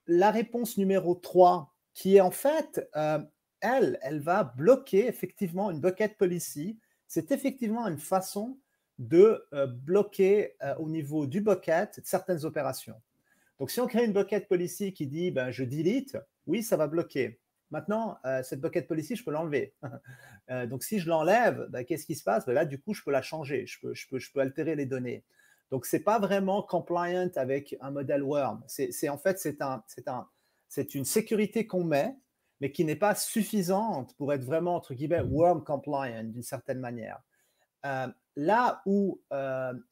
La réponse numéro 3 qui est en fait, elle va bloquer effectivement une bucket policy. C'est effectivement une façon de bloquer au niveau du bucket certaines opérations. Donc, si on crée une bucket policy qui dit ben, je delete, oui, ça va bloquer. Maintenant, cette bucket policy, je peux l'enlever. Donc, si je l'enlève, ben, qu'est-ce qui se passe? Ben là, du coup, je peux la changer. Je peux altérer les données. Donc, ce n'est pas vraiment compliant avec un modèle worm. En fait, c'est une sécurité qu'on met, mais qui n'est pas suffisante pour être vraiment, entre guillemets, worm compliant d'une certaine manière. Là où,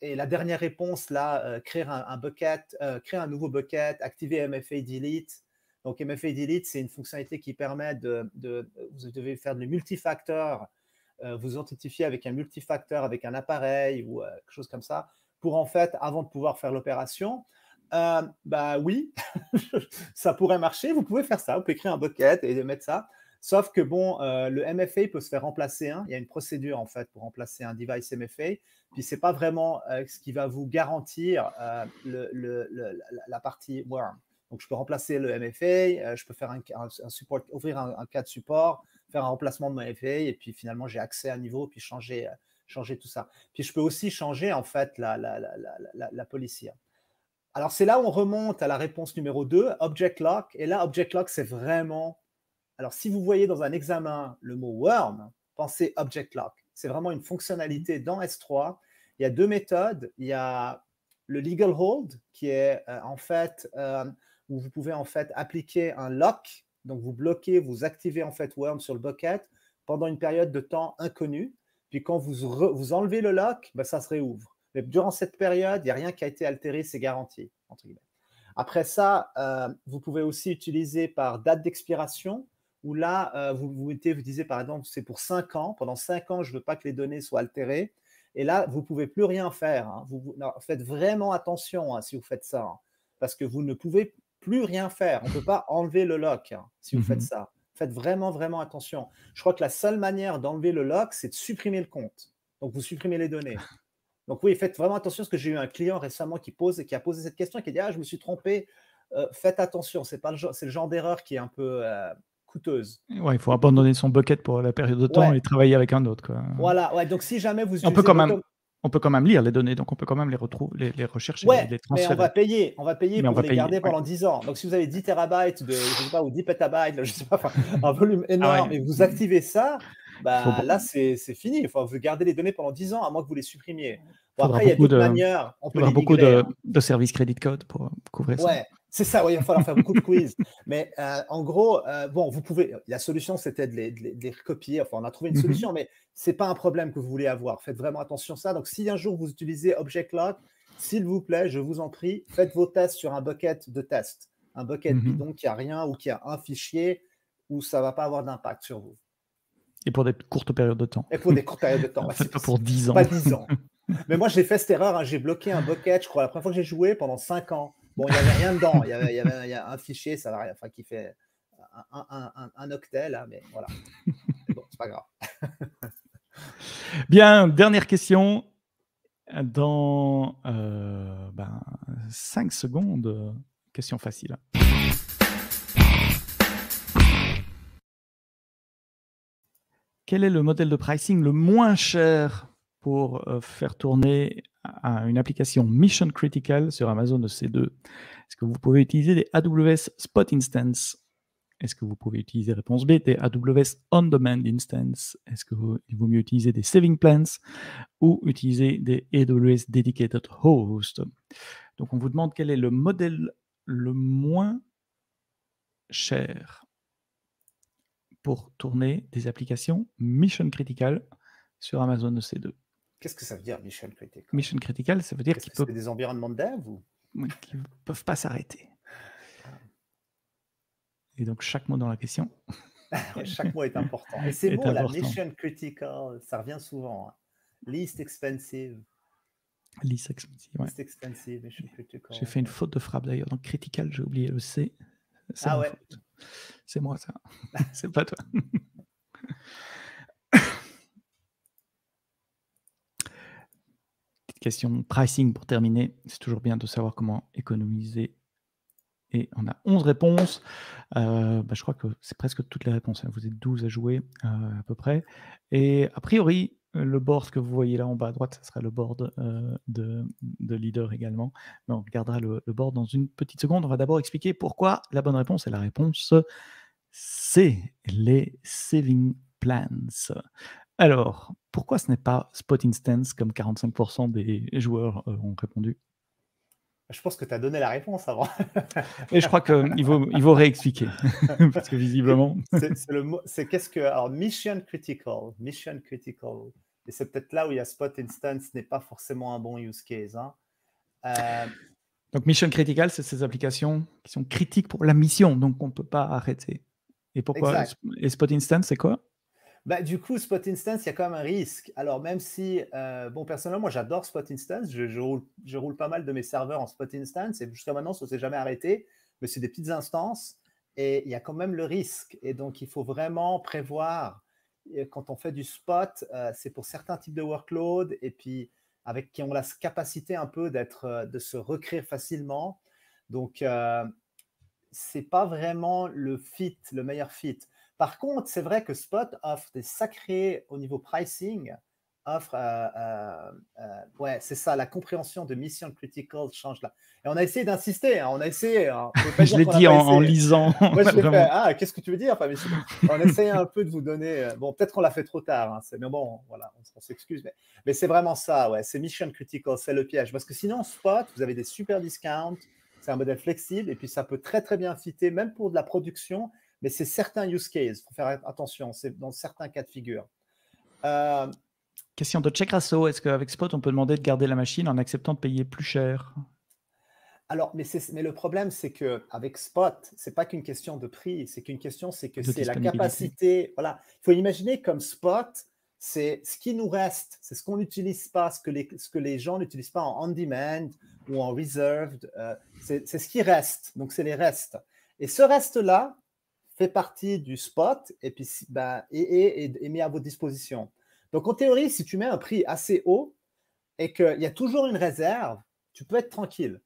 et la dernière réponse, là, créer un bucket, créer un nouveau bucket, activer MFA delete. Donc, MFA delete, c'est une fonctionnalité qui permet vous devez faire du multifacteur, vous authentifier avec un multifacteur, avec un appareil ou quelque chose comme ça, pour en fait, avant de pouvoir faire l'opération, bah oui, ça pourrait marcher, vous pouvez faire ça, vous pouvez créer un bucket et mettre ça. Sauf que bon, le MFA peut se faire remplacer. Il y a une procédure en fait pour remplacer un device MFA. Puis c'est pas vraiment ce qui va vous garantir la partie worm. Donc je peux remplacer le MFA, je peux faire un support, ouvrir un cas de support, faire un remplacement de mon MFA et puis finalement j'ai accès à niveau puis changer tout ça. Puis je peux aussi changer en fait la policy. Alors c'est là où on remonte à la réponse numéro 2, Object Lock. Et là, Object Lock, c'est vraiment... Alors, si vous voyez dans un examen le mot worm, pensez Object Lock. C'est vraiment une fonctionnalité dans S3. Il y a deux méthodes. Il y a le legal hold, qui est en fait où vous pouvez en fait appliquer un lock. Donc, vous bloquez, vous activez en fait worm sur le bucket pendant une période de temps inconnue. Puis, quand vous enlevez le lock, ben, ça se réouvre. Mais durant cette période, il n'y a rien qui a été altéré, c'est garanti, entre guillemets. Après ça, vous pouvez aussi utiliser par date d'expiration, où là, vous disiez par exemple, c'est pour 5 ans. Pendant 5 ans, je ne veux pas que les données soient altérées. Et là, vous ne pouvez plus rien faire. Faites vraiment attention si vous faites ça, parce que vous ne pouvez plus rien faire. On ne peut pas enlever le lock si vous faites ça. Faites vraiment, vraiment attention. Je crois que la seule manière d'enlever le lock, c'est de supprimer le compte. Donc, vous supprimez les données. Donc oui, faites vraiment attention, parce que j'ai eu un client récemment qui a posé cette question, qui a dit « Ah, je me suis trompé. » Faites attention, c'est le genre d'erreur qui est un peu coûteuse. Ouais, il faut abandonner son bucket pour la période de temps et travailler avec un autre, quoi. Voilà, ouais, donc si jamais vous on peut quand même lire les données, donc on peut quand même les retrouver, les rechercher, les transférer. Mais on va payer pour les garder pendant 10 ans. Donc si vous avez 10 terabytes je sais pas, ou 10 pétabytes, je sais pas, un volume énorme, et vous activez ça, bah, là c'est fini. Il faut vous garder les données pendant 10 ans, à moins que vous les supprimiez. Bon, après, il y a d'autres manières. On peut beaucoup de services Credit Code pour couvrir ça. Ouais, c'est ça, ouais, il va falloir faire beaucoup de quiz. Mais en gros, bon, vous pouvez. La solution, c'était de les recopier. Enfin, on a trouvé une solution, mais ce n'est pas un problème que vous voulez avoir. Faites vraiment attention à ça. Donc, si un jour vous utilisez Object Lock, s'il vous plaît, je vous en prie, faites vos tests sur un bucket de test. Un bucket bidon qui a rien ou qui a un fichier où ça ne va pas avoir d'impact sur vous. Et pour des courtes périodes de temps. Et pour des courtes périodes de temps. Pas pour 10 ans. Pas 10 ans. Mais moi, j'ai fait cette erreur. J'ai bloqué un bucket, je crois, la première fois que j'ai joué pendant 5 ans. Bon, il n'y avait rien dedans. Il y a un fichier, ça va rien, enfin, qui fait un octet, là, mais voilà. Mais bon, c'est pas grave. Bien, dernière question. Dans 5 secondes, question facile. Quel est le modèle de pricing le moins cher pour faire tourner une application Mission Critical sur Amazon EC2? Est-ce que vous pouvez utiliser des AWS Spot Instance? Est-ce que vous pouvez utiliser, réponse B, des AWS On-Demand Instance? Est-ce qu'il vaut mieux utiliser des Saving Plans ou utiliser des AWS Dedicated Host? Donc, on vous demande quel est le modèle le moins cher pour tourner des applications Mission Critical sur Amazon EC2. Qu'est-ce que ça veut dire, Mission Critical? Mission Critical, ça veut dire qu'ils peuvent... C'est des environnements de dev ou... Oui, qui ne peuvent pas s'arrêter. Et donc, chaque mot dans la question... chaque mot est important. Et ces mots, la Mission Critical, ça revient souvent. Least expensive. Least expensive, ouais. Least expensive, Mission Critical. J'ai fait une faute de frappe d'ailleurs. Donc, critical, j'ai oublié le C. C'est ma faute. C'est moi, ça. C'est pas toi. Petite question pricing pour terminer. C'est toujours bien de savoir comment économiser Et on a 11 réponses. Je crois que c'est presque toutes les réponses, hein. Vous êtes 12 à jouer, à peu près. Et a priori, le board que vous voyez là en bas à droite, ça sera le board de leader également. Mais on regardera le board dans une petite seconde. On va d'abord expliquer pourquoi la bonne réponse est la réponse C, les saving plans. Alors, pourquoi ce n'est pas Spot Instance comme 45% des joueurs ont répondu? Je pense que tu as donné la réponse avant. Et je crois qu'il vaut réexpliquer, parce que visiblement... C'est qu'est-ce que... Alors, mission critical. Et c'est peut-être là où il y a Spot Instance n'est pas forcément un bon use case. Hein. Donc, mission critical, c'est ces applications qui sont critiques pour la mission, donc on ne peut pas arrêter. Et pourquoi? Exact. Et Spot Instance, c'est quoi? Du coup, Spot Instance, il y a quand même un risque. Alors, même si, personnellement, moi, j'adore Spot Instance. Je roule pas mal de mes serveurs en Spot Instance et jusqu'à maintenant, ça ne s'est jamais arrêté. Mais c'est des petites instances et il y a quand même le risque. Et donc, il faut vraiment prévoir quand on fait du spot, c'est pour certains types de workloads et puis avec qui ont la capacité un peu de se recréer facilement. Donc, c'est pas vraiment le meilleur fit. Par contre, c'est vrai que Spot offre des sacrés au niveau pricing, ouais, c'est ça, la compréhension de mission critical change là. Et on a essayé d'insister, hein, on a essayé. Hein, je l'ai dit en lisant. Moi, je l'ai fait. Qu'est-ce que tu veux dire? Enfin, on essayait un peu de vous donner. Bon, peut-être qu'on l'a fait trop tard, hein, mais bon, voilà, on s'excuse. Mais c'est vraiment ça, ouais, c'est mission critical, c'est le piège. Parce que sinon, Spot, vous avez des super discounts. C'est un modèle flexible et puis ça peut très très bien fitter, même pour de la production, mais c'est certains use cases. Il faut faire attention, c'est dans certains cas de figure. Question de Check Rasso. Est-ce qu'avec Spot, on peut demander de garder la machine en acceptant de payer plus cher? Alors, mais le problème, c'est qu'avec Spot, ce n'est pas qu'une question de prix, c'est la capacité. Voilà. Il faut imaginer comme Spot, c'est ce qui nous reste, c'est ce qu'on n'utilise pas, ce que les gens n'utilisent pas en on-demand ou en reserved, c'est ce qui reste. Donc, c'est les restes. Et ce reste-là fait partie du spot et puis est mis à votre disposition. Donc, en théorie, si tu mets un prix assez haut et qu'il y a toujours une réserve, tu peux être tranquille.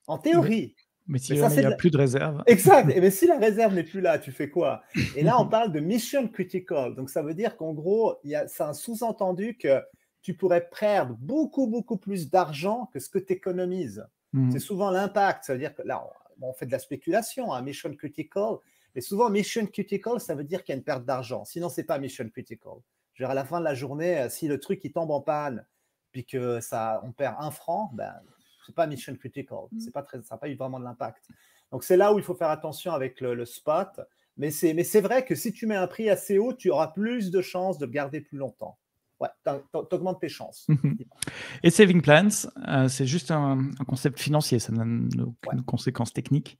En théorie. Mais si jamais il n'y a plus de réserve. Exact. Et mais si la réserve n'est plus là, tu fais quoi? Et là, on parle de mission critical. Donc, ça veut dire qu'en gros, c'est un sous-entendu que tu pourrais perdre beaucoup, beaucoup plus d'argent que ce que tu économises. C'est souvent l'impact. Ça veut dire que là, on fait de la spéculation, hein, mission critical. Mais souvent, mission critical, ça veut dire qu'il y a une perte d'argent. Sinon, ce n'est pas mission critical. Je veux dire, à la fin de la journée, si le truc il tombe en panne, puis que on perd 1 franc, c'est pas mission critical. Ça n'a pas eu vraiment de l'impact. Donc, c'est là où il faut faire attention avec le spot. Mais c'est vrai que si tu mets un prix assez haut, tu auras plus de chances de le garder plus longtemps. Ouais, tu augmentes tes chances. Et Saving Plans, c'est juste un concept financier, ça n'a aucune conséquence technique.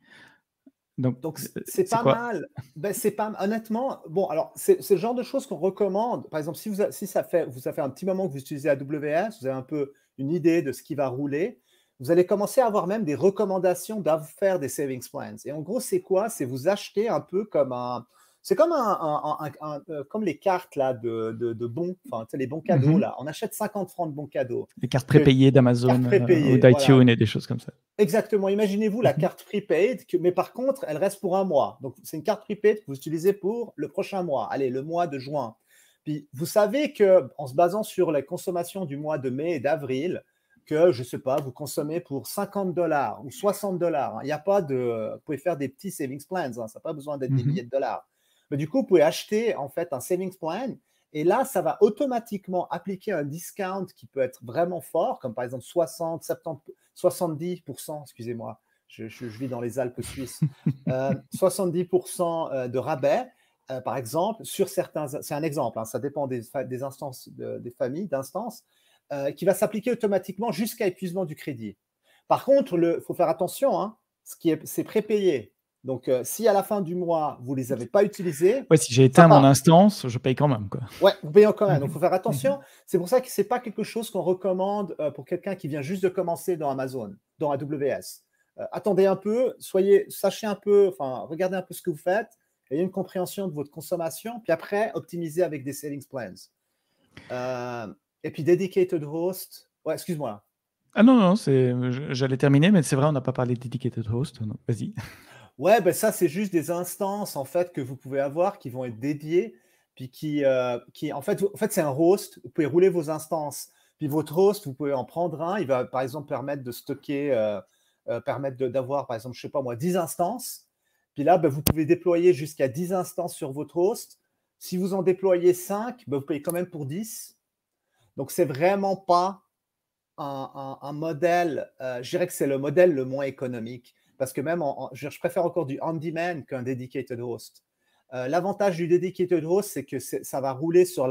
Donc c'est pas mal. C'est pas honnêtement. Bon, alors c'est le genre de choses qu'on recommande. Par exemple, si ça fait un petit moment que vous utilisez AWS, vous avez un peu une idée de ce qui va rouler. Vous allez commencer à avoir même des recommandations d'à faire des savings plans. Et en gros, c'est quoi? C'est vous acheter un peu comme c'est comme comme les cartes là de bons, enfin les bons cadeaux là. On achète 50 francs de bons cadeaux. Les cartes prépayées d'Amazon ou d'iTunes voilà. Et des choses comme ça. Exactement. Imaginez-vous la carte prepaid, mais par contre, elle reste pour 1 mois. Donc, c'est une carte prepaid que vous utilisez pour le prochain mois. Allez, le mois de juin. Puis, vous savez qu'en se basant sur les consommations du mois de mai et d'avril, que, je ne sais pas, vous consommez pour $50 ou $60. Il n'y a pas de... Vous pouvez faire des petits savings plans. Ça n'a pas besoin d'être des billets de dollars. Mais du coup, vous pouvez acheter, en fait, un savings plan. Et là, ça va automatiquement appliquer un discount qui peut être vraiment fort, comme par exemple 60, 70, 70%, excusez-moi, je vis dans les Alpes suisses, 70% de rabais, par exemple, sur certains, c'est un exemple, hein, ça dépend des instances, des familles d'instances, qui va s'appliquer automatiquement jusqu'à épuisement du crédit. Par contre, il faut faire attention, hein, c'est prépayé. Donc, si à la fin du mois, vous ne les avez pas utilisés… Ouais, si j'ai éteint mon instance, je paye quand même. Quoi. Ouais, vous payez quand même. Donc, il faut faire attention. C'est pour ça que ce n'est pas quelque chose qu'on recommande pour quelqu'un qui vient juste de commencer dans Amazon, dans AWS. Attendez un peu, sachez un peu, regardez un peu ce que vous faites, ayez une compréhension de votre consommation, puis après, optimisez avec des savings plans. Et puis, dedicated host. Ouais, excuse-moi. Ah non, non, j'allais terminer, mais c'est vrai, on n'a pas parlé de dedicated host. Non, vas-y. Ouais, ben ça, c'est juste des instances en fait que vous pouvez avoir qui vont être dédiées, puis qui en fait, c'est un host. Vous pouvez rouler vos instances. Puis votre host, vous pouvez en prendre un. Il va par exemple permettre de stocker, permettre d'avoir par exemple, je sais pas moi, 10 instances. Puis là, ben, vous pouvez déployer jusqu'à 10 instances sur votre host. Si vous en déployez 5, ben, vous payez quand même pour 10. Donc, c'est vraiment pas un modèle, je dirais que c'est le modèle le moins économique. Parce que même, je préfère encore du on-demand qu'un dedicated host. L'avantage du dedicated host, c'est que ça va rouler sur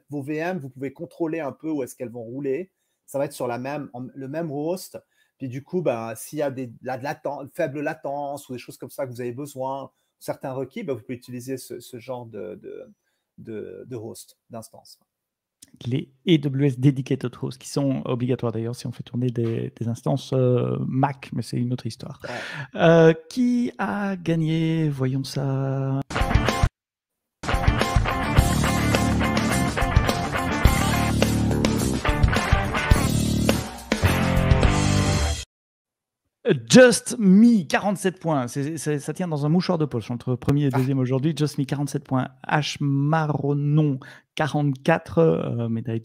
vos VM, vous pouvez contrôler un peu où est-ce qu'elles vont rouler. Ça va être sur le même host. Puis du coup, ben, s'il y a faible latence ou des choses comme ça que vous avez besoin, certains requis, ben, vous pouvez utiliser ce genre de host, d'instance. Les AWS Dedicated Hosts, qui sont obligatoires d'ailleurs si on fait tourner des instances Mac, mais c'est une autre histoire. Ouais. Qui a gagné? Voyons ça. Just Me, 47 points. Ça tient dans un mouchoir de poche entre premier et deuxième aujourd'hui. Just Me, 47 points. H. Maronon, 44, médaille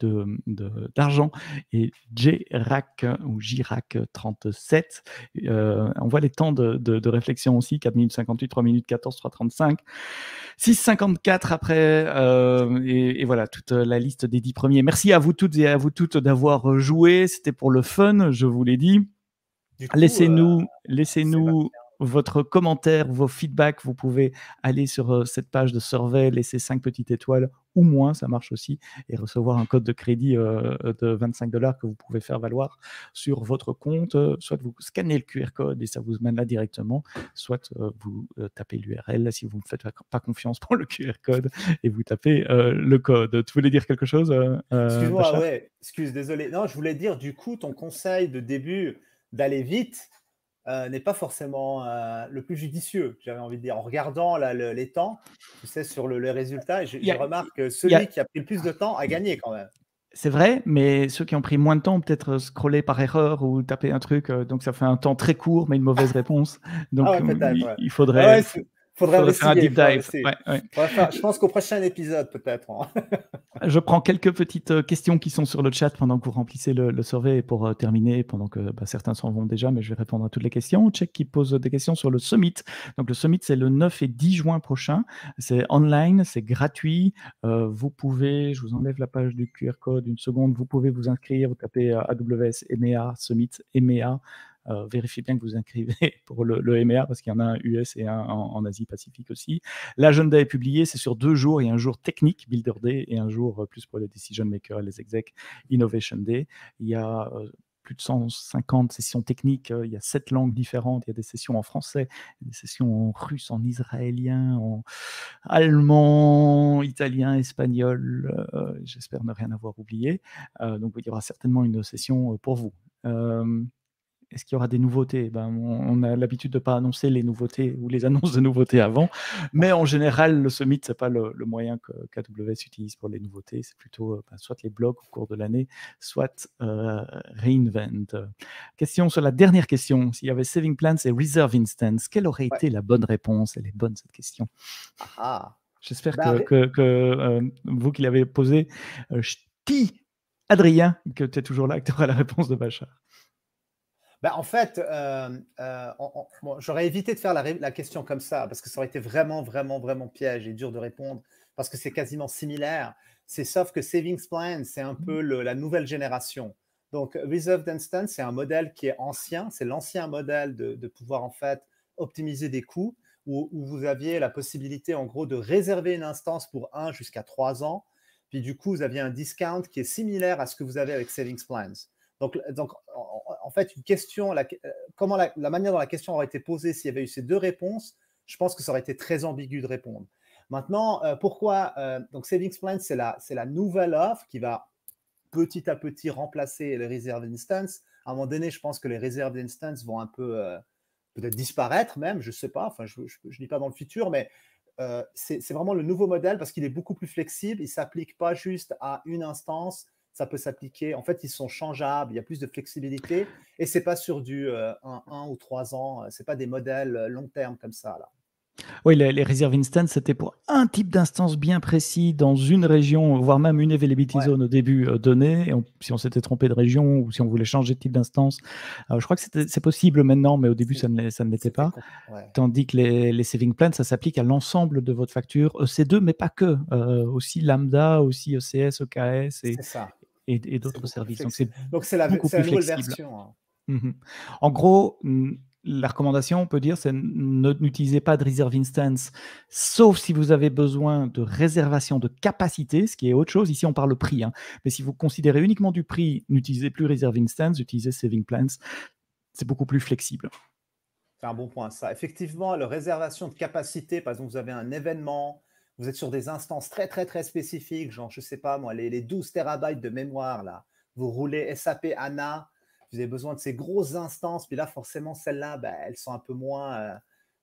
d'argent. Et J-Rack, ou J-Rack, 37. On voit les temps de réflexion aussi. 4 minutes 58, 3 minutes 14, 3,35. 6,54 après. Et voilà, toute la liste des 10 premiers. Merci à vous toutes et à vous toutes d'avoir joué. C'était pour le fun, je vous l'ai dit. Du coup, Laissez-nous votre commentaire, vos feedbacks. Vous pouvez aller sur cette page de survey, laisser 5 petites étoiles ou moins, ça marche aussi, et recevoir un code de crédit de 25 $ que vous pouvez faire valoir sur votre compte. Soit vous scannez le QR code et ça vous mène là directement, soit vous tapez l'URL si vous ne me faites pas confiance pour le QR code et vous tapez le code. Tu voulais dire quelque chose, excuse-moi, Bachar? ouais, désolé. Non, je voulais dire, du coup, ton conseil de début d'aller vite n'est pas forcément le plus judicieux, j'avais envie de dire. En regardant là, les temps, tu sais, sur les résultats, et Il y je a, remarque que il y a- celui qui a pris le plus de temps a gagné quand même. C'est vrai, mais ceux qui ont pris moins de temps ont peut-être scrollé par erreur ou tapé un truc, donc ça fait un temps très court, mais une mauvaise réponse. Ah Donc ouais, peut-être, ouais. il Ouais, faudrait, ouais, faudrait faudrait faire un investiguer, deep faudrait dive. investiguer. Ouais, ouais. Je pense qu'au prochain épisode, peut-être, hein. Je prends quelques petites questions qui sont sur le chat pendant que vous remplissez le survey et pour terminer, pendant que certains s'en vont déjà, mais je vais répondre à toutes les questions. Check qui pose des questions sur le Summit. Donc le Summit, c'est le 9 et 10 juin prochain. C'est online, c'est gratuit. Vous pouvez, je vous enlève la page du QR code une seconde, vous pouvez vous inscrire, vous tapez AWS EMEA, Summit EMEA. Vérifiez bien que vous inscrivez pour le EMEA parce qu'il y en a un US et un en Asie-Pacifique aussi. L'agenda est publié, c'est sur 2 jours. Il y a un jour technique, Builder Day, et un jour plus pour les decision makers, les execs, Innovation Day. Il y a plus de 150 sessions techniques. Il y a 7 langues différentes. Il y a des sessions en français, des sessions en russe, en israélien, en allemand, italien, espagnol. J'espère ne rien avoir oublié. Donc il y aura certainement une session pour vous. Est-ce qu'il y aura des nouveautés? On a l'habitude de ne pas annoncer les nouveautés ou les annonces de nouveautés avant, mais en général, le Summit, ce n'est pas le moyen qu'AWS utilise pour les nouveautés. C'est plutôt soit les blogs au cours de l'année, soit Reinvent. Question sur la dernière question. S'il y avait Saving Plans et Reserve Instance, quelle aurait Ouais. été la bonne réponse? Elle est bonne, cette question. Ah. J'espère Ben, que vous qui l'avez posée, ch'ti, Adrien, que tu es toujours là et que tu auras la réponse de Bachar. En fait, bon, j'aurais évité de faire la question comme ça, parce que ça aurait été vraiment, vraiment, vraiment piège et dur de répondre, parce que c'est quasiment similaire. C'est sauf que Savings Plan, c'est un peu la nouvelle génération. Donc, Reserved Instance, c'est un modèle qui est ancien, c'est l'ancien modèle de pouvoir en fait optimiser des coûts, où vous aviez la possibilité en gros de réserver une instance pour 1 jusqu'à 3 ans, puis du coup, vous aviez un discount qui est similaire à ce que vous avez avec Savings Plans. Donc en fait, une question, comment la manière dont la question aurait été posée s'il y avait eu ces deux réponses, je pense que ça aurait été très ambigu de répondre. Maintenant, pourquoi donc Savings Plan, c'est la nouvelle offre qui va petit à petit remplacer les Reserved Instance. À un moment donné, je pense que les Reserved Instance vont un peu peut-être disparaître même, je ne sais pas, enfin je ne dis pas dans le futur, mais c'est vraiment le nouveau modèle parce qu'il est beaucoup plus flexible, il ne s'applique pas juste à une instance, ça peut s'appliquer. En fait, ils sont changeables, il y a plus de flexibilité et c'est pas sur du 1 ou 3 ans, c'est pas des modèles long terme comme ça là. Oui, les reserve instance, c'était pour un type d'instance bien précis dans une région, voire même une availability Ouais, zone au début donnée. Si on s'était trompé de région ou si on voulait changer de type d'instance, je crois que c'est possible maintenant, mais au début, c'est ça ne l'était c'était pas. com ouais. Tandis que les saving plans, ça s'applique à l'ensemble de votre facture EC2, mais pas que, aussi Lambda, aussi ECS, EKS C'est ça, et c'est d'autres beaucoup plus services. Donc flexible. c'est Donc beaucoup c'est plus la nouvelle flexible. version, hein. Mmh. En gros, la recommandation, on peut dire, c'est n'utilisez pas de reserve instance, sauf si vous avez besoin de réservation de capacité, ce qui est autre chose. Ici, on parle prix, hein. Mais si vous considérez uniquement du prix, n'utilisez plus reserve instance, utilisez saving plans. C'est beaucoup plus flexible. C'est un bon point ça. Effectivement, la réservation de capacité, par exemple, vous avez un événement, vous êtes sur des instances très, très, très spécifiques, genre, je sais pas moi, les 12 térabytes de mémoire, là. Vous roulez SAP HANA, vous avez besoin de ces grosses instances, puis là, forcément, celles-là, ben, elles sont un peu moins,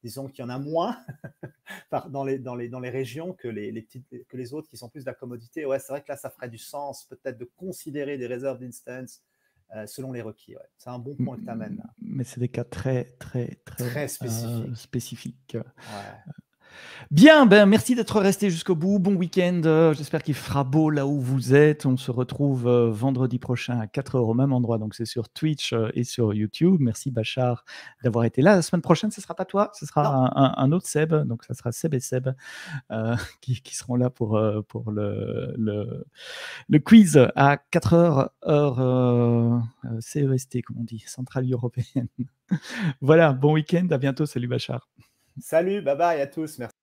disons qu'il y en a moins dans les régions que les autres qui sont plus de la commodité. Ouais, c'est vrai que là, ça ferait du sens peut-être de considérer des réserves d'instance selon les requis. Ouais. C'est un bon point que tu amènes là. Mais c'est des cas très, très, très Très spécifique. spécifiques. Ouais. Bien, ben merci d'être resté jusqu'au bout. Bon week-end. J'espère qu'il fera beau là où vous êtes. On se retrouve vendredi prochain à 4 heures au même endroit. Donc, c'est sur Twitch et sur YouTube. Merci, Bachar, d'avoir été là. La semaine prochaine, ce ne sera pas toi, ce sera Non, un autre Seb. Donc, ça sera Seb et Seb qui seront là pour le quiz à 4 heures, heure CEST, comme on dit, centrale européenne. Voilà, bon week-end. À bientôt. Salut, Bachar. salut, bye bye à tous. Merci.